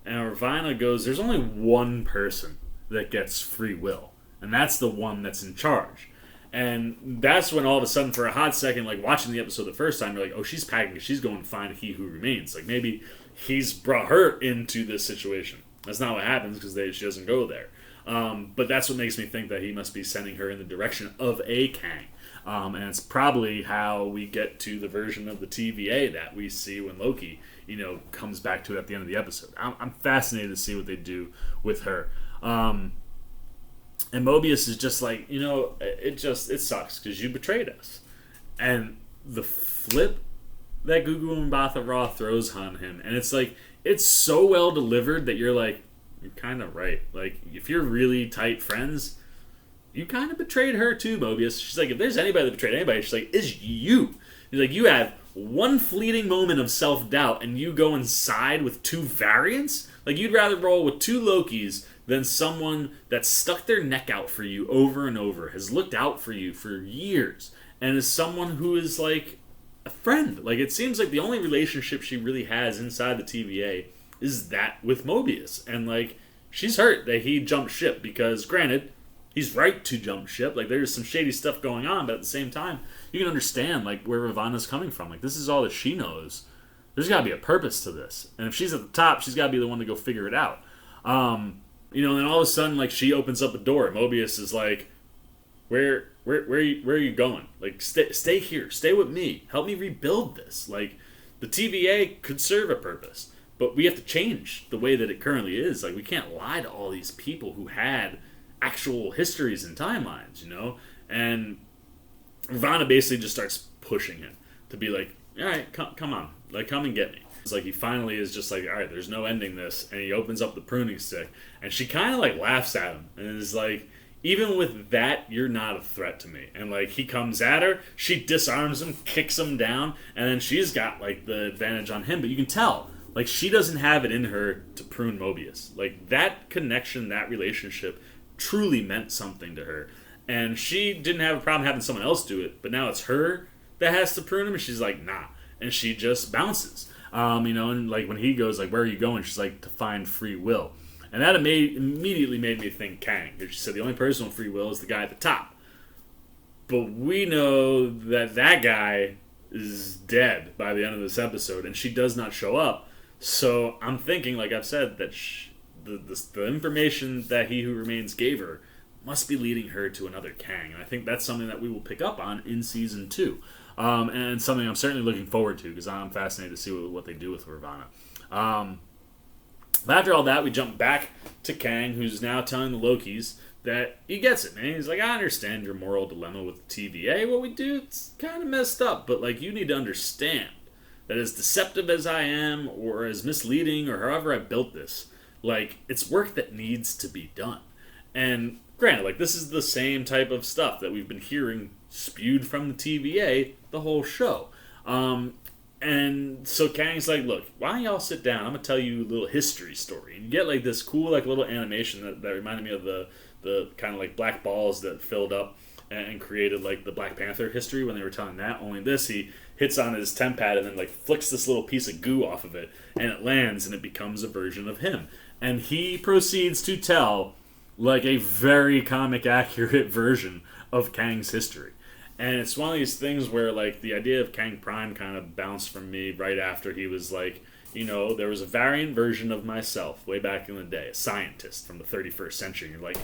And Ravonna goes, there's only one person that gets free will, and that's the one that's in charge. And that's when all of a sudden, for a hot second, like, watching the episode the first time, you're like, oh, she's packing, she's going to find he who remains. Like, maybe he's brought her into this situation. That's not what happens, because she doesn't go there. But that's what makes me think that he must be sending her in the direction of a Kang. And it's probably how we get to the version of the TVA that we see when Loki, comes back to it at the end of the episode. I'm fascinated to see what they do with her. And Mobius is just like, it sucks because you betrayed us. And the flip that Gugu Mbatha Raw throws on him, and it's like, it's so well delivered that you're like, you're kind of right. Like, if you're really tight friends, you kind of betrayed her too, Mobius. She's like, if there's anybody that betrayed anybody, she's like, it's you. He's like, you have one fleeting moment of self-doubt and you go inside with two variants? Like, you'd rather roll with two Lokis than someone that's stuck their neck out for you over and over, has looked out for you for years, and is someone who is, like, a friend. Like, it seems like the only relationship she really has inside the TVA is that with Mobius. And, like, she's hurt that he jumped ship because, granted, he's right to jump ship. Like, there's some shady stuff going on, but at the same time, you can understand, like, where Ravana's coming from. Like, this is all that she knows. There's got to be a purpose to this. And if she's at the top, she's got to be the one to go figure it out. You know, and then all of a sudden, like, she opens up a door. Mobius is like, where are you going? Like, stay here. Stay with me. Help me rebuild this. Like, the TVA could serve a purpose, but we have to change the way that it currently is. Like, we can't lie to all these people who had actual histories and timelines, you know? And Ravana basically just starts pushing him to be like, all right, come on. Like, come and get me. It's like he finally is just like, all right, there's no ending this. And he opens up the pruning stick. And she kind of, like, laughs at him. And is like, even with that, you're not a threat to me. And, like, he comes at her. She disarms him, kicks him down. And then she's got, like, the advantage on him. But you can tell, like, she doesn't have it in her to prune Mobius. Like, that connection, that relationship truly meant something to her. And she didn't have a problem having someone else do it. But now it's her that has to prune him. And she's like, nah. And she just bounces. You know, and, like, when he goes, like, where are you going? She's like, to find free will. And that immediately made me think Kang. She said the only person with free will is the guy at the top. But we know that that guy is dead by the end of this episode, and she does not show up. So I'm thinking, like I've said, that the information that He Who Remains gave her must be leading her to another Kang. And I think that's something that we will pick up on in Season 2. And something I'm certainly looking forward to, because I'm fascinated to see what they do with Ravana. But after all that, we jump back to Kang, who's now telling the Lokis that he gets it, man. He's like, I understand your moral dilemma with the TVA. What we do, it's kind of messed up, but, like, you need to understand that as deceptive as I am, or as misleading, or however I built this, like, it's work that needs to be done. And granted, like, this is the same type of stuff that we've been hearing spewed from the TVA the whole show. And so Kang's like, look, why don't y'all sit down? I'm going to tell you a little history story. And you get, like, this cool, like, little animation that reminded me of the kind of, like, black balls that filled up and created, like, the Black Panther history when they were telling that. Only this, he hits on his temp pad and then, like, flicks this little piece of goo off of it. And it lands and it becomes a version of him. And he proceeds to tell, like, a very comic accurate version of Kang's history. And it's one of these things where, like, the idea of Kang Prime kind of bounced from me right after he was like, you know, there was a variant version of myself way back in the day, a scientist from the 31st century. You're like,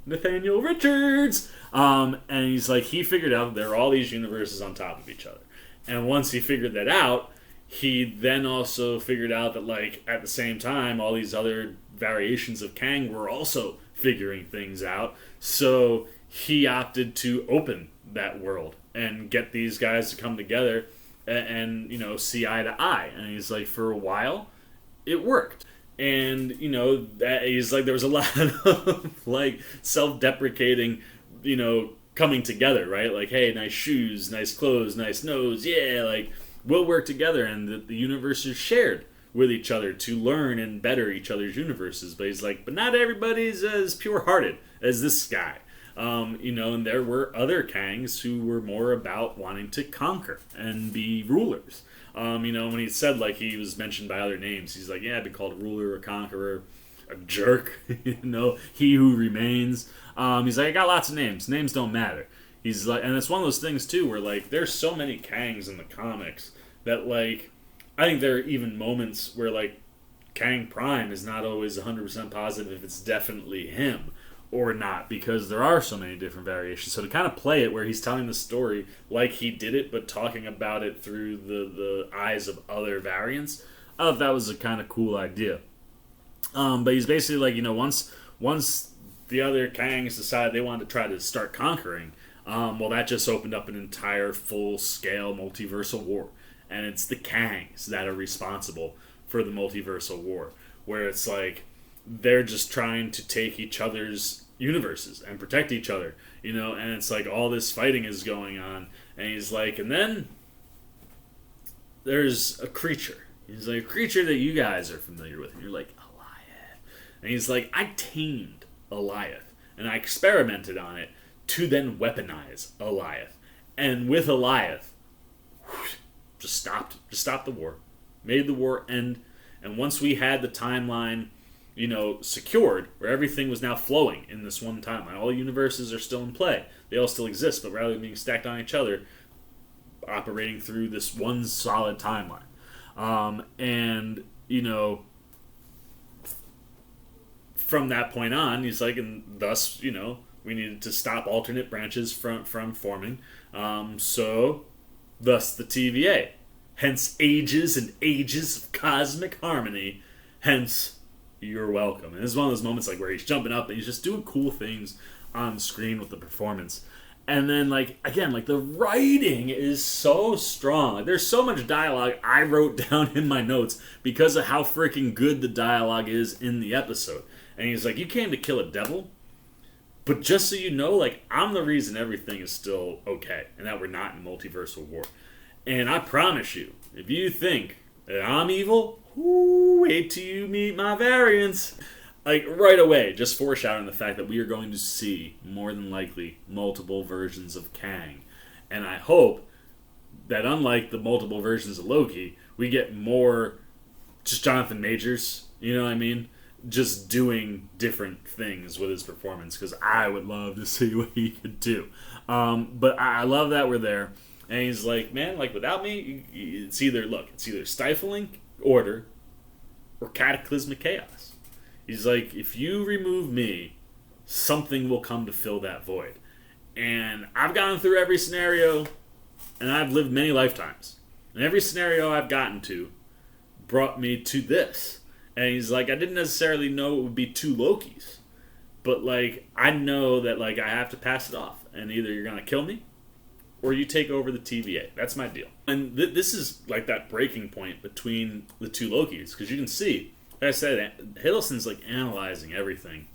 Nathaniel Richards! And he's like, he figured out that there are all these universes on top of each other. And once he figured that out, he then also figured out that, like, at the same time, all these other variations of Kang were also figuring things out. So he opted to open that world and get these guys to come together and, you know, see eye to eye. And he's like, for a while, it worked. And, you know, he's like, there was a lot of, like, self-deprecating, you know, coming together, right? Like, hey, nice shoes, nice clothes, nice nose, yeah, like, we'll work together. And the universe is shared with each other to learn and better each other's universes. But he's like, but not everybody's as pure-hearted as this guy. You know, and there were other Kangs who were more about wanting to conquer and be rulers. You know, when he said, like, he was mentioned by other names, he's like, yeah, I've been called a ruler, a conqueror, a jerk, you know, he who remains. He's like, I got lots of names. Names don't matter. He's like, and it's one of those things, too, where, like, there's so many Kangs in the comics that, like, I think there are even moments where, like, Kang Prime is not always 100% positive if it's definitely him or not, because there are so many different variations. So to kind of play it where he's telling the story like he did it, but talking about it through the eyes of other variants, I thought that was a kind of cool idea. But he's basically like, you know, once the other Kangs decided they wanted to try to start conquering, well, that just opened up an entire full-scale multiversal war. And it's the Kangs that are responsible for the multiversal war, where it's like, they're just trying to take each other's universes and protect each other, you know, and it's like all this fighting is going on, and he's like, and then there's a creature. He's like, a creature that you guys are familiar with. And you're like, Goliath. And he's like, I tamed Goliath. And I experimented on it to then weaponize Goliath. And with Goliath, just stopped the war. Made the war end. And once we had the timeline, secured, where everything was now flowing in this one timeline. All universes are still in play. They all still exist, but rather than being stacked on each other, operating through this one solid timeline. And from that point on, he's like, and thus, we needed to stop alternate branches from forming. So, thus the TVA. Hence ages and ages of cosmic harmony. Hence, you're welcome. And this is one of those moments like where he's jumping up and he's just doing cool things on the screen with the performance. And then, the writing is so strong. Like, there's so much dialogue I wrote down in my notes because of how freaking good the dialogue is in the episode. And he's like, you came to kill a devil, but just so you know, I'm the reason everything is still okay and that we're not in multiversal war. And I promise you, if you think that I'm evil, wait till you meet my variants. Right away, just foreshadowing the fact that we are going to see, more than likely, multiple versions of Kang. And I hope that unlike the multiple versions of Loki, we get more just Jonathan Majors, you know what I mean? Just doing different things with his performance, because I would love to see what he could do. But I love that we're there. And he's like, man, without me, it's either stifling order or cataclysmic chaos. He's like, if you remove me, something will come to fill that void. And I've gone through every scenario, and I've lived many lifetimes. And every scenario I've gotten to brought me to this. And he's like, I didn't necessarily know it would be two Lokis. But, I know that, I have to pass it off. And either you're going to kill me, or you take over the TVA. That's my deal. And this is, that breaking point between the two Lokis. Because you can see, like I said, Hiddleston's, analyzing everything.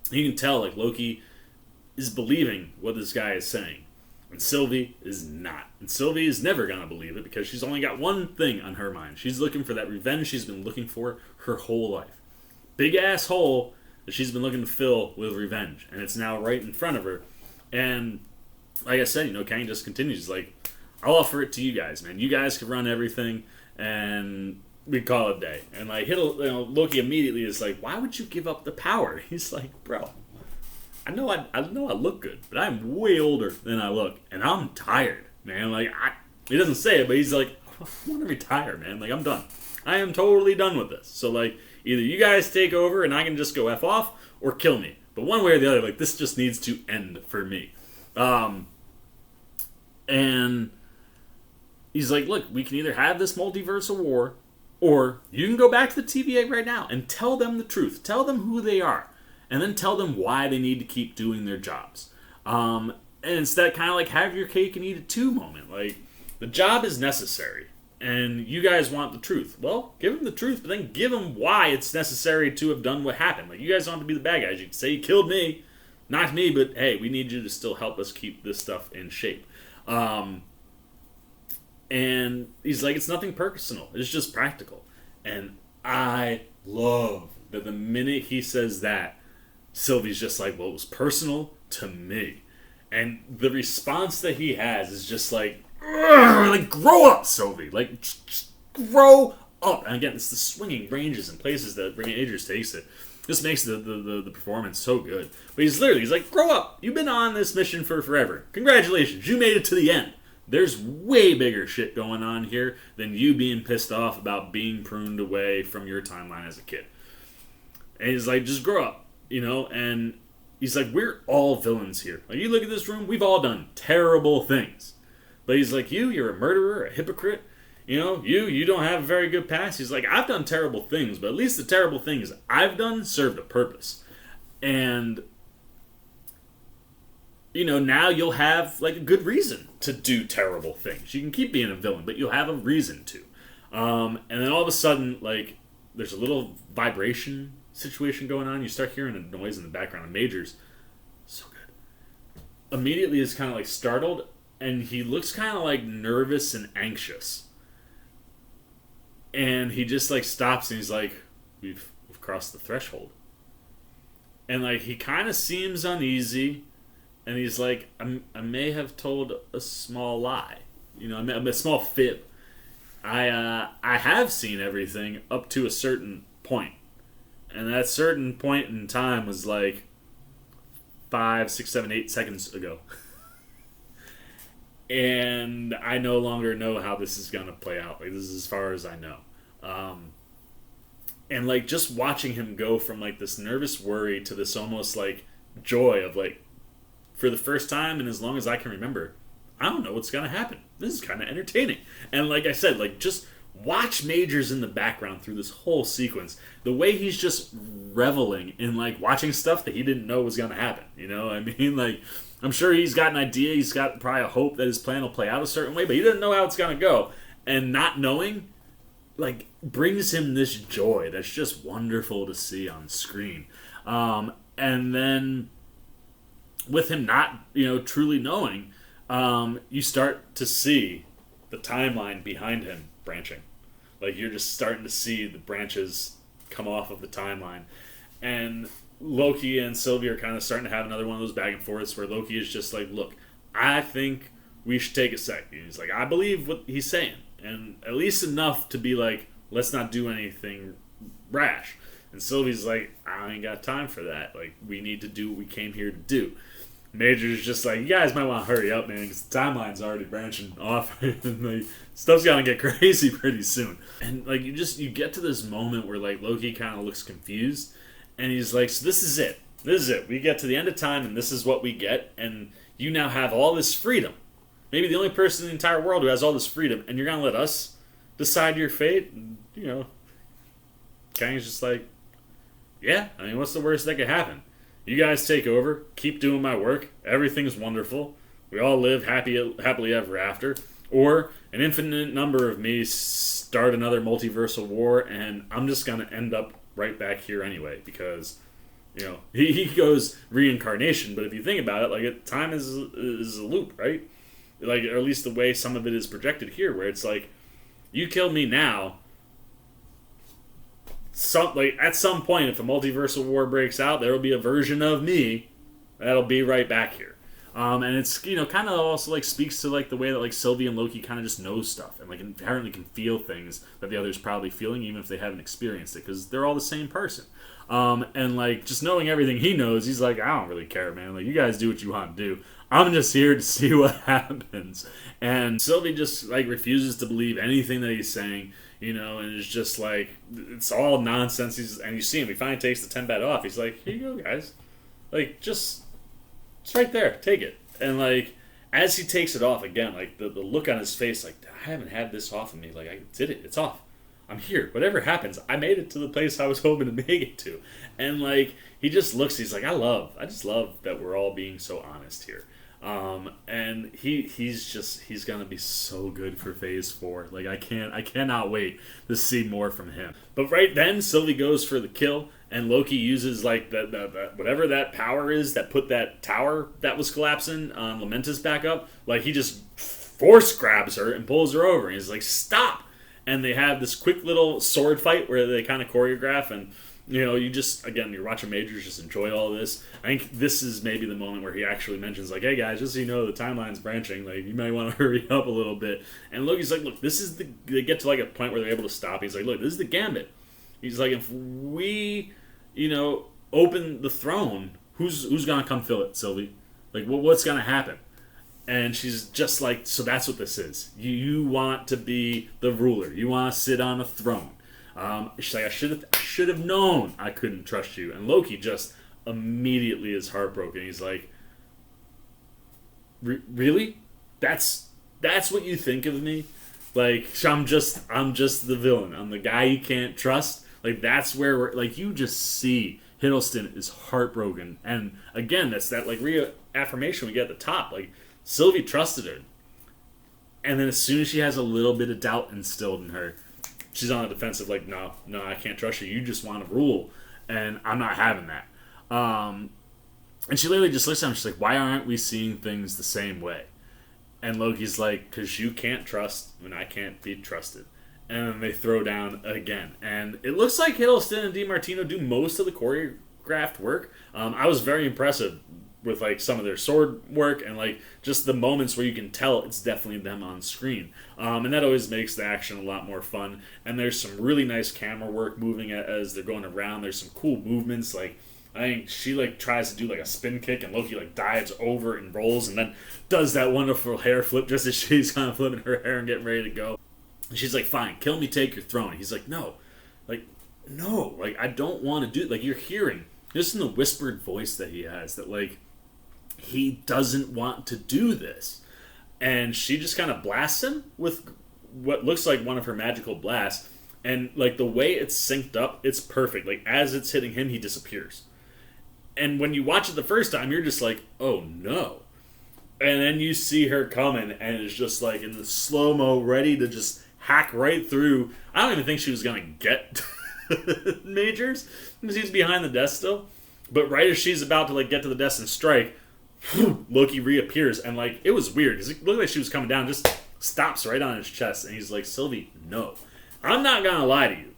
You can tell, Loki is believing what this guy is saying. And Sylvie is not. And Sylvie is never going to believe it because she's only got one thing on her mind. She's looking for that revenge she's been looking for her whole life. Big-ass hole that she's been looking to fill with revenge. And it's now right in front of her. And like I said, Kang just continues. I'll offer it to you guys, man. You guys can run everything, and we call it a day. And Loki immediately is like, "Why would you give up the power?" He's like, "Bro, I know I look good, but I'm way older than I look, and I'm tired, man. He doesn't say it, but he's like, I want to retire, man. I'm done. I am totally done with this. So either you guys take over, and I can just go f off, or kill me. But one way or the other, this just needs to end for me." And he's like, look, we can either have this multiversal war, or you can go back to the TVA right now and tell them the truth. Tell them who they are. And then tell them why they need to keep doing their jobs. And instead, kind of have your cake and eat it too moment. The job is necessary. And you guys want the truth. Well, give them the truth, but then give them why it's necessary to have done what happened. You guys don't have to be the bad guys. You can say you killed me. Not me, but hey, we need you to still help us keep this stuff in shape. And he's like, it's nothing personal. It's just practical. And I love that the minute he says that, Sylvie's just like, well, it was personal to me. And the response that he has is just grow up, Sylvie. Just grow up. And again, it's the swinging ranges and places that Ring Agers takes it. This makes the performance so good. But he's like, grow up. You've been on this mission for forever. Congratulations. You made it to the end. There's way bigger shit going on here than you being pissed off about being pruned away from your timeline as a kid. And he's like, just grow up, And he's like, we're all villains here. You look at this room, we've all done terrible things. But he's like, you're a murderer, a hypocrite. You don't have a very good past. He's like, I've done terrible things, but at least the terrible things I've done served a purpose. And, now you'll have, a good reason to do terrible things. You can keep being a villain, but you'll have a reason to. And then all of a sudden, there's a little vibration situation going on. You start hearing a noise in the background of Majors. So good. Immediately is kind of, startled, and he looks kind of, nervous and anxious. And he just like stops and he's like, we've crossed the threshold. And like he kind of seems uneasy, and he's like, I may have told a small lie, a small fib. I have seen everything up to a certain point, and that certain point in time was like 5, 6, 7, 8 seconds ago. And I no longer know how this is gonna play out. Like, this is as far as I know. And like just watching him go from like this nervous worry to this almost like joy of like, for the first time and as long as I can remember, I don't know what's gonna happen. This is kind of entertaining. And like I said, like just watch Majors in the background through this whole sequence. The way he's just reveling in like watching stuff that he didn't know was gonna happen. You know what I mean? Like, I'm sure he's got an idea. He's got probably a hope that his plan will play out a certain way, but he doesn't know how it's gonna go. And not knowing, like, brings him this joy that's just wonderful to see on screen. And then with him not, truly knowing, you start to see the timeline behind him branching. Like, you're just starting to see the branches come off of the timeline. And Loki and Sylvie are kind of starting to have another one of those back and forths where Loki is just like, look, I think we should take a sec. He's like, I believe what he's saying. And at least enough to be like, let's not do anything rash. And Sylvie's like, I ain't got time for that. Like, we need to do what we came here to do. Major's just like, you guys might want to hurry up, man, because the timeline's already branching off. And like, stuff's gonna get crazy pretty soon. And like, you get to this moment where like Loki kind of looks confused. And he's like, so this is it. This is it. We get to the end of time, and this is what we get. And you now have all this freedom. Maybe the only person in the entire world who has all this freedom, and you're going to let us decide your fate? And, Kang's just like, yeah, I mean, what's the worst that could happen? You guys take over, keep doing my work, everything's wonderful, we all live happily ever after, or an infinite number of me start another multiversal war, and I'm just going to end up right back here anyway, because, he goes reincarnation, but if you think about it, like, time is a loop, right? Like, or at least the way some of it is projected here, where it's like, you kill me now, at some point, if a multiversal war breaks out, there will be a version of me that'll be right back here. And it's, kind of also, like, speaks to, like, the way that, like, Sylvie and Loki kind of just know stuff and, like, inherently can feel things that the other's probably feeling, even if they haven't experienced it, because they're all the same person. And, like, just knowing everything he knows, he's like, I don't really care, man. Like, you guys do what you want to do. I'm just here to see what happens. And Sylvie just, like, refuses to believe anything that he's saying, and it's just, like, it's all nonsense. And you see him, he finally takes the 10 bet off. He's like, here you go, guys. Like, it's right there. Take it. And, like, as he takes it off, again, like, the look on his face, like, I haven't had this off of me. Like, I did it. It's off. I'm here. Whatever happens, I made it to the place I was hoping to make it to. And, like, he just looks, he's like, I just love that we're all being so honest here. And he's gonna be so good for Phase 4. Like, I cannot wait to see more from him. But right then, Sylvie goes for the kill, and Loki uses, like, the whatever that power is that put that tower that was collapsing on Lamentis back up. Like, he just force grabs her and pulls her over, and he's like, stop! And they have this quick little sword fight where they kind of choreograph, and you just, again, you're watching Majors just enjoy all this. I think this is maybe the moment where he actually mentions, like, hey guys, just so you know, the timeline's branching, like, you might want to hurry up a little bit. And Loki's like, look, this is they get to, like, a point where they're able to stop. He's like, look, this is the gambit. He's like, if we, open the throne, who's gonna come fill it, Sylvie? Like, what's gonna happen? And she's just like, so that's what this is. You want to be the ruler. You want to sit on a throne. She's like, I should have known I couldn't trust you. And Loki just immediately is heartbroken. He's like, really? That's what you think of me? Like, I'm just the villain. I'm the guy you can't trust. Like, that's where we're, like, you just see Hiddleston is heartbroken. And again, that's that, like, reaffirmation we get at the top. Like, Sylvie trusted her. And then as soon as she has a little bit of doubt instilled in her, she's on the defensive, like, no, I can't trust you. You just want to rule, and I'm not having that. And she literally just looks at him. She's like, why aren't we seeing things the same way? And Loki's like, because you can't trust when I can't be trusted. and then they throw down again. And it looks like Hiddleston and Martino do most of the choreographed work. I was very impressive with like some of their sword work and like just the moments where you can tell it's definitely them on screen. And that always makes the action a lot more fun. And there's some really nice camera work moving as they're going around. There's some cool movements. Like I think she like tries to do like a spin kick and Loki like dives over and rolls and then does that wonderful hair flip just as she's kind of flipping her hair and getting ready to go. And she's like, fine, kill me, take your throne. He's like, no, I don't want to do it. Like you're hearing just in the whispered voice that he has that like he doesn't want to do this. And she just kind of blasts him with what looks like one of her magical blasts. And like the way it's synced up, it's perfect. Like as it's hitting him, he disappears. And when you watch it the first time, you're just like, oh no. And then you see her coming and it's just like in the slow-mo ready to just hack right through. I don't even think she was going to get Majors because he's behind the desk still. But right as she's about to like get to the desk and strike, Loki reappears, and like it was weird because it looked like she was coming down, just stops right on his chest, and he's like, Sylvie, no. I'm not gonna lie to you.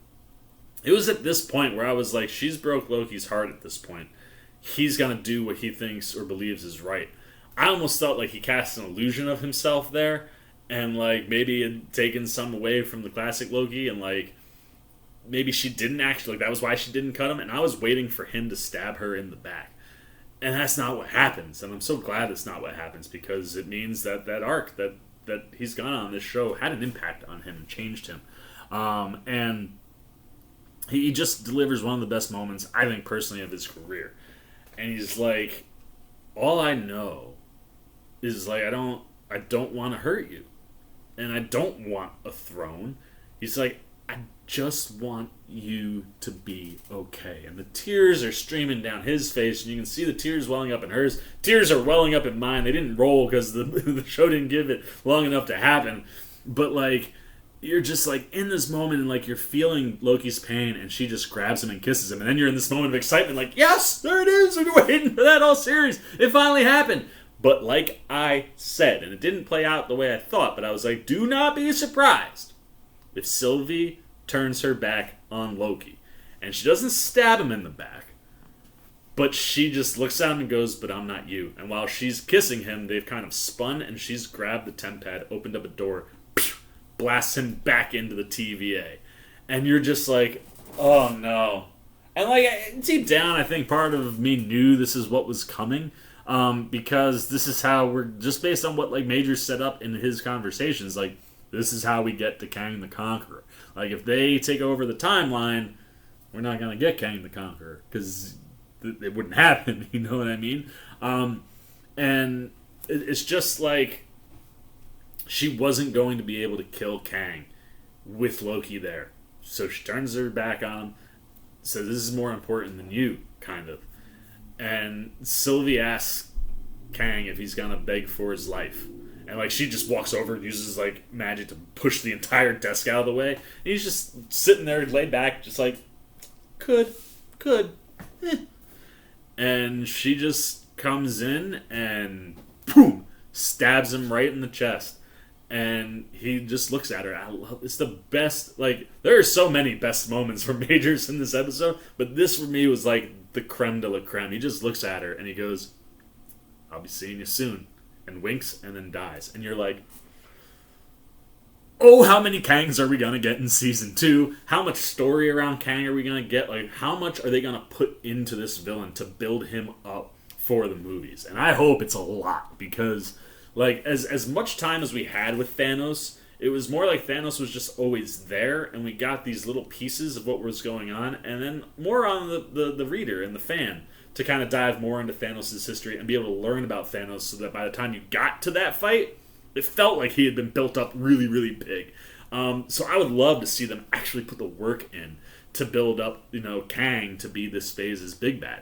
It was at this point where I was like, she's broke Loki's heart at this point. He's gonna do what he thinks or believes is right. I almost felt like he cast an illusion of himself there, and like maybe had taken some away from the classic Loki, and like maybe she didn't actually, like that was why she didn't cut him, and I was waiting for him to stab her in the back. And that's not what happens. And I'm so glad it's not what happens because it means that that arc that he's gone on this show had an impact on him and changed him. And he just delivers one of the best moments, I think, personally, of his career. And he's like, all I know is like, I don't want to hurt you. And I don't want a throne. He's like, I just want you to be okay. And the tears are streaming down his face, and you can see the tears welling up in hers. Tears are welling up in mine. They didn't roll because the show didn't give it long enough to happen. But, like, you're just, like, in this moment, and, like, you're feeling Loki's pain, and she just grabs him and kisses him. And then you're in this moment of excitement, like, yes, there it is. We've been waiting for that all series. It finally happened. But like I said, and it didn't play out the way I thought, but I was like, do not be surprised if Sylvie turns her back on Loki. And she doesn't stab him in the back, but she just looks at him and goes, but I'm not you. And while she's kissing him, they've kind of spun, and she's grabbed the temp pad, opened up a door, blasts him back into the TVA. And you're just like, oh no. And like, deep down, I think part of me knew this is what was coming, because this is how we're, just based on what like Major set up in his conversations, like, this is how we get to Kang the Conqueror. Like, if they take over the timeline, we're not going to get Kang the Conqueror, because it wouldn't happen, you know what I mean? And it's just like, she wasn't going to be able to kill Kang with Loki there. So she turns her back on him, says, this is more important than you, kind of. And Sylvie asks Kang if he's going to beg for his life. And, like, she just walks over and uses, like, magic to push the entire desk out of the way. And he's just sitting there laid back, just like, could. And she just comes in and, boom, stabs him right in the chest. And he just looks at her. It's the best, like, there are so many best moments for Majors in this episode, but this for me was, like, the creme de la creme. He just looks at her and he goes, I'll be seeing you soon. And winks and then dies. And you're like, oh, how many Kangs are we going to get in Season 2? How much story around Kang are we going to get? Like, how much are they going to put into this villain to build him up for the movies? And I hope it's a lot, because, like, as much time as we had with Thanos, it was more like Thanos was just always there, and we got these little pieces of what was going on, and then more on the reader and the fan to kind of dive more into Thanos' history and be able to learn about Thanos, so that by the time you got to that fight, it felt like he had been built up really, really big. So I would love to see them actually put the work in to build up, you know, Kang to be this phase's big bad.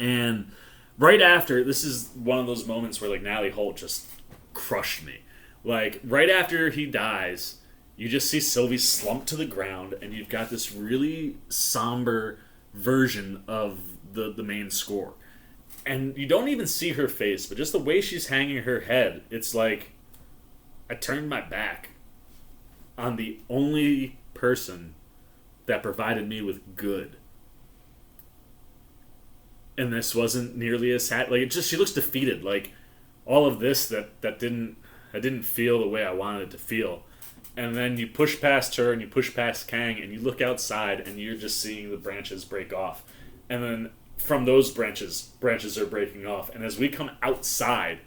And right after, this is one of those moments where, like, Natalie Holt just crushed me. Like, right after he dies, you just see Sylvie slump to the ground, and you've got this really somber version of the main score. And you don't even see her face, but just the way she's hanging her head, it's like, I turned my back on the only person that provided me with good. And this wasn't nearly as sad. Like, she looks defeated. Like, all of this that I didn't feel the way I wanted it to feel. And then you push past her and you push past Kang and you look outside and you're just seeing the branches break off. And then from those branches are breaking off. And as we come outside,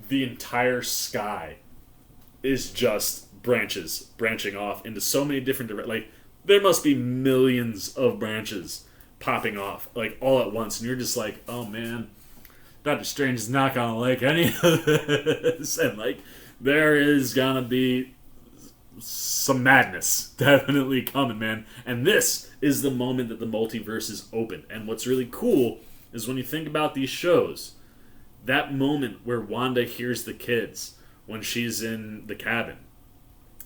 the entire sky is just branches branching off into so many different directions. Like, there must be millions of branches popping off, like, all at once. And you're just like, oh man, Doctor Strange is not gonna like any of this. And, like, there is gonna be some madness definitely coming, man. And this is the moment that the multiverse is open. And what's really cool is when you think about these shows, that moment where Wanda hears the kids when she's in the cabin,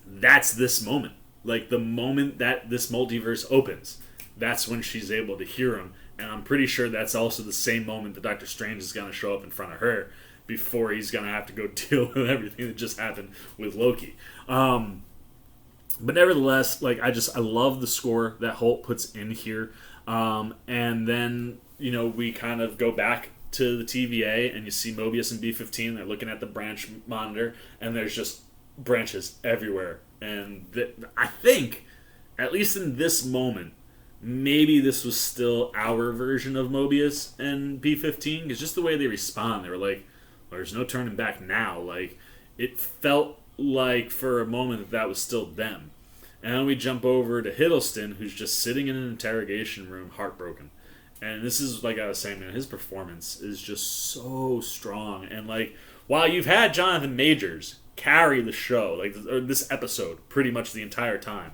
that's this moment. Like, the moment that this multiverse opens, that's when she's able to hear them. And I'm pretty sure that's also the same moment that Doctor Strange is going to show up in front of her before he's going to have to go deal with everything that just happened with Loki. But nevertheless, like, I love the score that Holt puts in here. And then, we kind of go back to the TVA and you see Mobius and B-15. They're looking at the branch monitor and there's just branches everywhere. And I think, at least in this moment, maybe this was still our version of Mobius and B-15, because just the way they respond, they were like, well, there's no turning back now. Like, it felt like for a moment that was still them. And then we jump over to Hiddleston, who's just sitting in an interrogation room, heartbroken. And this is, like I was saying, man, his performance is just so strong. And, like, while you've had Jonathan Majors carry the show, like, or this episode, pretty much the entire time,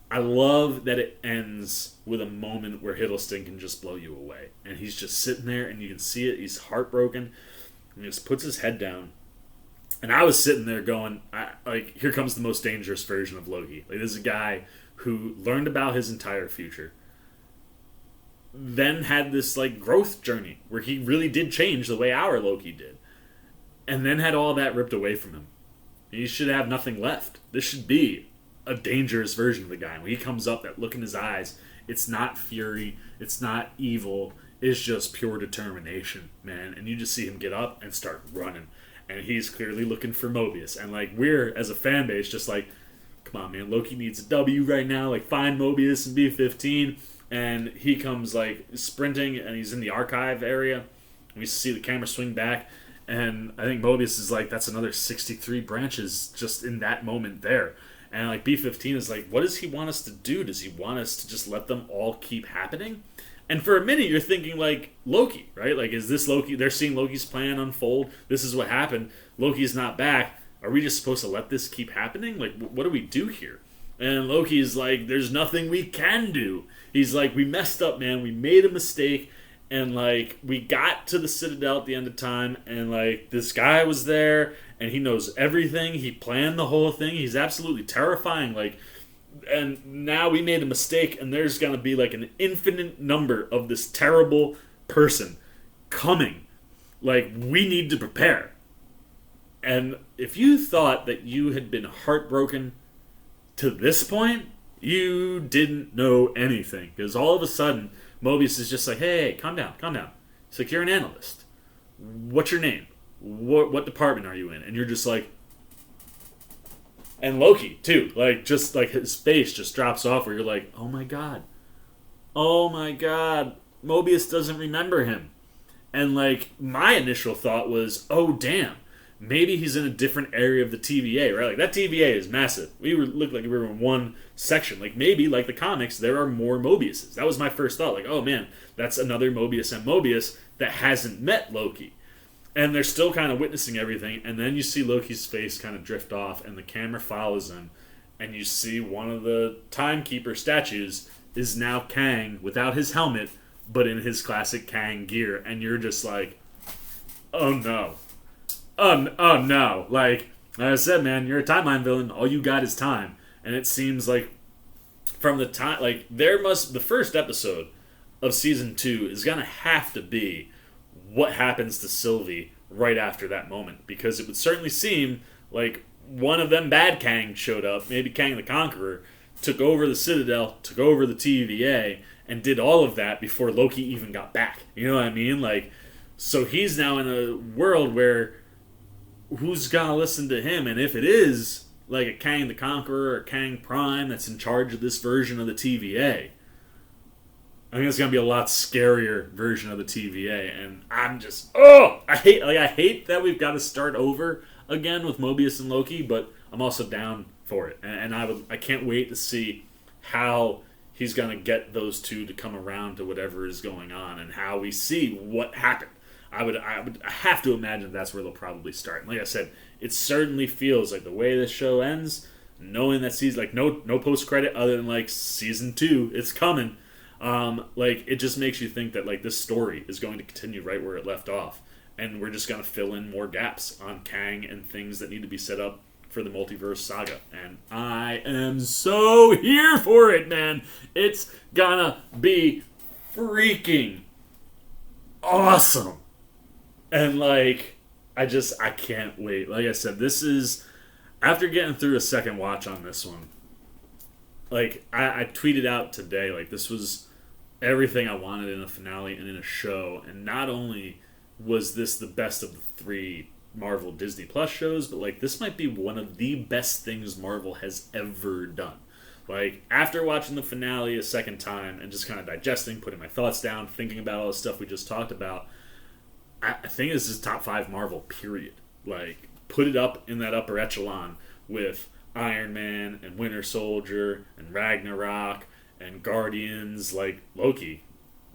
I love that it ends with a moment where Hiddleston can just blow you away. And he's just sitting there, and you can see it. He's heartbroken. And he just puts his head down. And I was sitting there going, here comes the most dangerous version of Loki. Like, this is a guy who learned about his entire future, then had this, like, growth journey where he really did change the way our Loki did, and then had all that ripped away from him. He should have nothing left. This should be a dangerous version of the guy. When he comes up, that look in his eyes, it's not fury, it's not evil, it's just pure determination, man. And you just see him get up and start running. And he's clearly looking for Mobius. And, like, we're, as a fan base, just like, come on, man, Loki needs a W right now. Like, find Mobius and B-15. And he comes, like, sprinting, and he's in the archive area. We see the camera swing back. And I think Mobius is like, that's another 63 branches just in that moment there. And, like, B-15 is like, what does he want us to do? Does he want us to just let them all keep happening? And for a minute, you're thinking, like, Loki, right? Like, is this Loki? They're seeing Loki's plan unfold. This is what happened. Loki's not back. Are we just supposed to let this keep happening? Like, what do we do here? And Loki's like, there's nothing we can do. He's like, we messed up, man. We made a mistake. And, like, we got to the Citadel at the end of time. And, like, this guy was there. And he knows everything. He planned the whole thing. He's absolutely terrifying. Like, and now we made a mistake, and there's going to be, like, an infinite number of this terrible person coming. Like, we need to prepare. And if you thought that you had been heartbroken to this point, you didn't know anything. Because all of a sudden, Mobius is just like, hey, calm down, calm down. He's like, you're an analyst. What's your name? What department are you in? And you're just like... And Loki, too. Like, just, like, his face just drops off where you're like, oh my god. Oh my god. Mobius doesn't remember him. And, like, my initial thought was, oh, damn. Maybe he's in a different area of the TVA, right? Like, that TVA is massive. Looked like we were in one section. Like, maybe, like the comics, there are more Mobiuses. That was my first thought. Like, oh, man, that's another Mobius and Mobius that hasn't met Loki. And they're still kind of witnessing everything. And then you see Loki's face kind of drift off, and the camera follows him. And you see one of the Timekeeper statues is now Kang without his helmet, but in his classic Kang gear. And you're just like, oh, no. Oh no. Like I said, man, you're a timeline villain. All you got is time. And it seems like from the time, like, the first episode of season 2 is going to have to be what happens to Sylvie right after that moment. Because it would certainly seem like one of them bad Kang showed up, maybe Kang the Conqueror, took over the Citadel, took over the TVA, and did all of that before Loki even got back. You know what I mean? Like, so he's now in a world where who's gonna listen to him? And if it is like a Kang the Conqueror or Kang Prime that's in charge of this version of the TVA, I think it's gonna be a lot scarier version of the TVA. And I'm just I hate that we've got to start over again with Mobius and Loki, but I'm also down for it, and I can't wait to see how he's gonna get those two to come around to whatever is going on and how we see what happened. I have to imagine that's where they'll probably start. And like I said, it certainly feels like the way this show ends, knowing that season, like no post credit other than like season 2, it's coming. Like it just makes you think that like this story is going to continue right where it left off, and we're just gonna fill in more gaps on Kang and things that need to be set up for the multiverse saga. And I am so here for it, man. It's gonna be freaking awesome. And like I can't wait. Like I said, this is, after getting through a second watch on this one, like I tweeted out today, like this was everything I wanted in a finale and in a show. And not only was this the best of the 3 Marvel Disney Plus shows, but like this might be one of the best things Marvel has ever done. Like after watching the finale a second time and just kind of digesting, putting my thoughts down, thinking about all the stuff we just talked about, I think this is top 5 Marvel, period. Like put it up in that upper echelon with Iron Man and Winter Soldier and Ragnarok and Guardians. Like Loki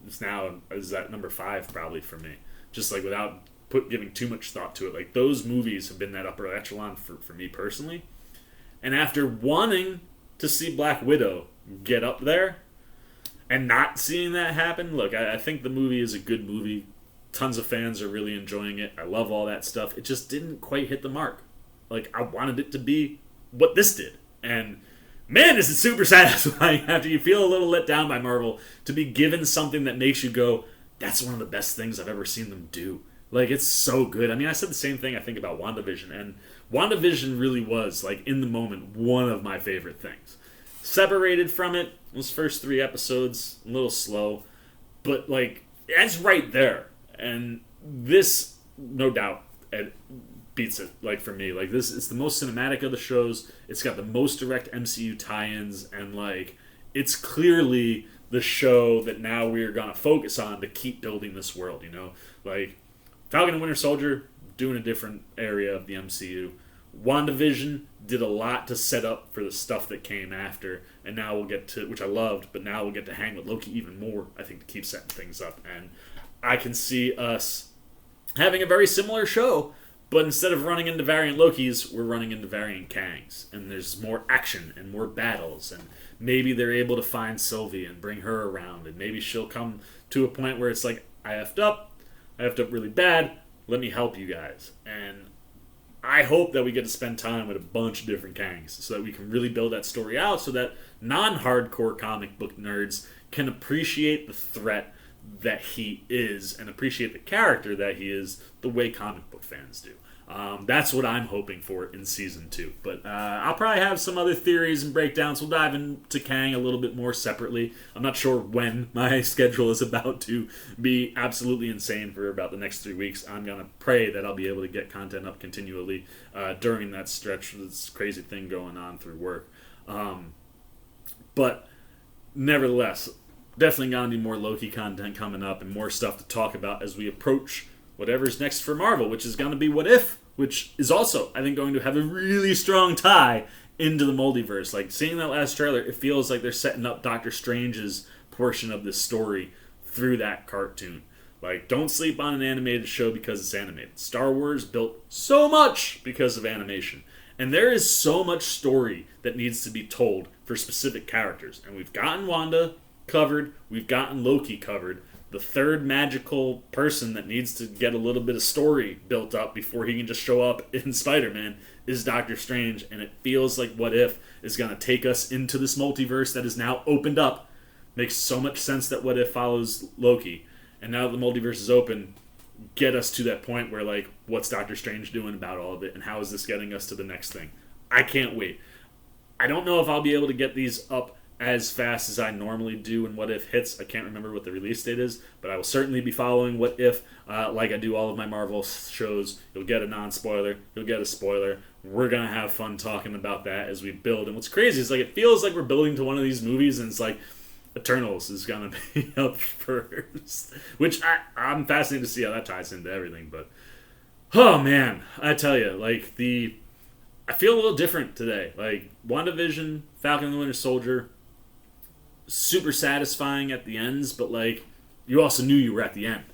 is at number 5 probably for me, just like without giving too much thought to it. Like those movies have been that upper echelon for me personally. And after wanting to see Black Widow get up there and not seeing that happen, look, I think the movie is a good movie. Tons of fans are really enjoying it. I love all that stuff. It just didn't quite hit the mark. Like I wanted it to be what this did. And man, is it super satisfying after you feel a little let down by Marvel to be given something that makes you go, that's one of the best things I've ever seen them do. Like, it's so good. I mean, I said the same thing, I think, about WandaVision, and WandaVision really was, like, in the moment, one of my favorite things. Separated from it, those first 3 episodes, a little slow, but, like, it's right there. And this, no doubt, it beats it, like, for me. Like, this, it's the most cinematic of the shows, it's got the most direct MCU tie-ins, and, like, it's clearly the show that now we're gonna focus on to keep building this world, you know? Like, Falcon and Winter Soldier, doing a different area of the MCU. WandaVision did a lot to set up for the stuff that came after, and now we'll get to, which I loved, but now we'll get to hang with Loki even more, I think, to keep setting things up. And I can see us having a very similar show, but instead of running into variant Lokis, we're running into variant Kangs. And there's more action and more battles, and maybe they're able to find Sylvie and bring her around, and maybe she'll come to a point where it's like, I effed up really bad, let me help you guys. And I hope that we get to spend time with a bunch of different Kangs so that we can really build that story out so that non-hardcore comic book nerds can appreciate the threat that he is and appreciate the character that he is the way comic book fans do. That's what I'm hoping for in Season 2. But I'll probably have some other theories and breakdowns. We'll dive into Kang a little bit more separately. I'm not sure when. My schedule is about to be absolutely insane for about the next 3 weeks. I'm going to pray that I'll be able to get content up continually during that stretch. This crazy thing going on through work. But nevertheless, definitely going to be more Loki content coming up and more stuff to talk about as we approach whatever's next for Marvel, which is going to be What If, which is also, I think, going to have a really strong tie into the multiverse. Like, seeing that last trailer, it feels like they're setting up Doctor Strange's portion of this story through that cartoon. Like, don't sleep on an animated show because it's animated. Star Wars built so much because of animation. And there is so much story that needs to be told for specific characters. And we've gotten Wanda covered, we've gotten Loki covered. The third magical person that needs to get a little bit of story built up before he can just show up in Spider-Man is Doctor Strange, and it feels like What If is going to take us into this multiverse that is now opened up. Makes so much sense that What If follows Loki, and now that the multiverse is open, get us to that point where, like, what's Doctor Strange doing about all of it, and how is this getting us to the next thing? I can't wait. I don't know if I'll be able to get these up as fast as I normally do when What If hits. I can't remember what the release date is, but I will certainly be following What If like I do all of my Marvel shows. You'll get a non-spoiler. You'll get a spoiler. We're going to have fun talking about that as we build. And what's crazy is like it feels like we're building to one of these movies, and it's like Eternals is going to be up first, which I'm fascinated to see how that ties into everything. But, oh man, I tell you, like I feel a little different today. Like WandaVision, Falcon and the Winter Soldier, super satisfying at the ends, but like you also knew you were at the end.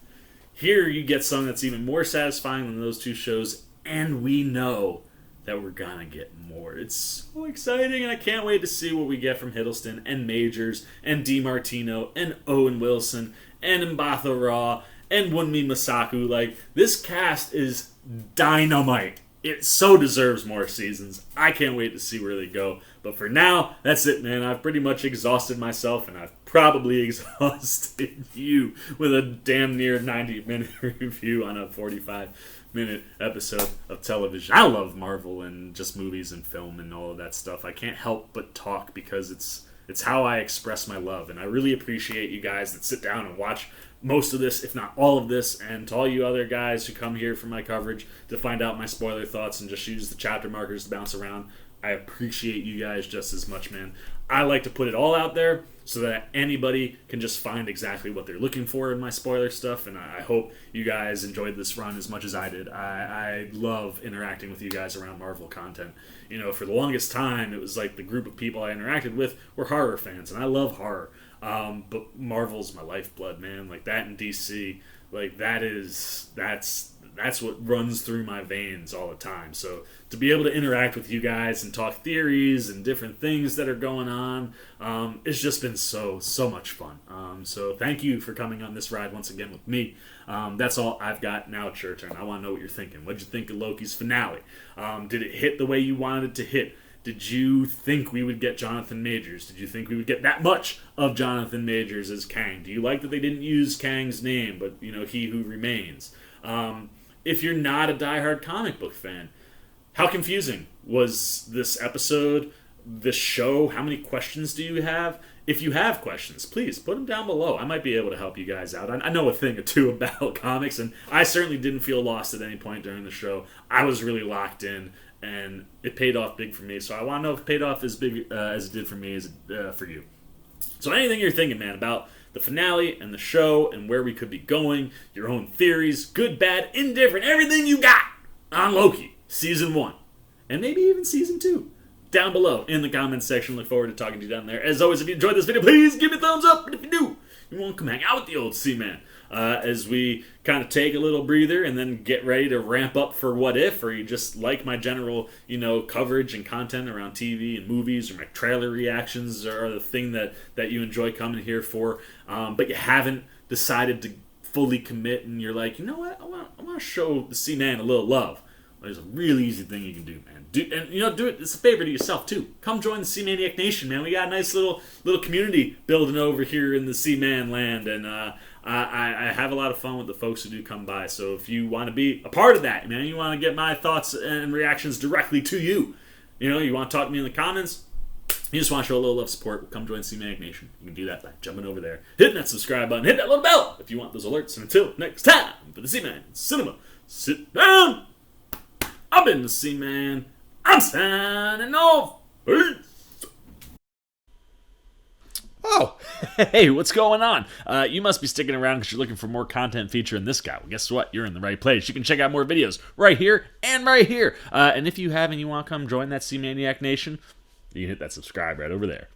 Here you get something that's even more satisfying than those two shows, and we know that we're gonna get more. It's so exciting, and I can't wait to see what we get from Hiddleston and Majors and Martino and Owen Wilson and Mbatha Raw and Wunmi Masaku. Like, this cast is dynamite. It so deserves more seasons. I can't wait to see where they go. But for now, that's it, man. I've pretty much exhausted myself, and I've probably exhausted you with a damn near 90-minute review on a 45-minute episode of television. I love Marvel and just movies and film and all of that stuff. I can't help but talk because it's how I express my love. And I really appreciate you guys that sit down and watch most of this, if not all of this, and to all you other guys who come here for my coverage to find out my spoiler thoughts and just use the chapter markers to bounce around. I appreciate you guys just as much, man. I like to put it all out there so that anybody can just find exactly what they're looking for in my spoiler stuff, and I hope you guys enjoyed this run as much as I did. I love interacting with you guys around Marvel content. You know, for the longest time, it was like the group of people I interacted with were horror fans, and I love horror. But Marvel's my lifeblood, man. Like that in DC, like that's what runs through my veins all the time. So to be able to interact with you guys and talk theories and different things that are going on, it's just been so much fun. So thank you for coming on this ride once again with me. That's all I've got. Now it's your turn. I want to know what you're thinking. What'd you think of Loki's finale? Did it hit the way you wanted it to hit? Did you think we would get Jonathan Majors? Did you think we would get that much of Jonathan Majors as Kang? Do you like that they didn't use Kang's name, but, you know, He Who Remains? If you're not a diehard comic book fan, how confusing was this episode, this show? How many questions do you have? If you have questions, please put them down below. I might be able to help you guys out. I know a thing or two about comics, and I certainly didn't feel lost at any point during the show. I was really locked in, and it paid off big for me. So I want to know if it paid off as big as it did for me as for you. So anything you're thinking, man, about the finale and the show and where we could be going, your own theories, good, bad, indifferent, everything you got on Loki, Season 1, and maybe even Season 2, down below in the comments section. Look forward to talking to you down there. As always, if you enjoyed this video, please give me a thumbs up. And if you do, you want to come hang out with the old Seaman as we kind of take a little breather and then get ready to ramp up for What If, or you just like my general, you know, coverage and content around TV and movies, or my trailer reactions are the thing that you enjoy coming here for, but you haven't decided to fully commit, and you're like, you know what, I want to show the Seaman a little love. Well, there's a really easy thing you can do, man. Do it. It's a favor to yourself too. Come join the Seamaniac Nation, man. We got a nice little community building over here in the Seaman land, and I have a lot of fun with the folks who do come by. So if you want to be a part of that, man, you want to get my thoughts and reactions directly to you. You know, you want to talk to me in the comments. You just want to show a little love support. Come join Seamaniac Nation. You can do that by jumping over there, hitting that subscribe button, hit that little bell if you want those alerts. And until next time, for the Seaman Cinema, sit down. I've been the Seaman. I'm signing off. Peace. Oh, hey, what's going on? You must be sticking around because you're looking for more content featuring this guy. Well, guess what? You're in the right place. You can check out more videos right here and right here. And if you have and you want to come join that Seamaniac Nation, you can hit that subscribe right over there.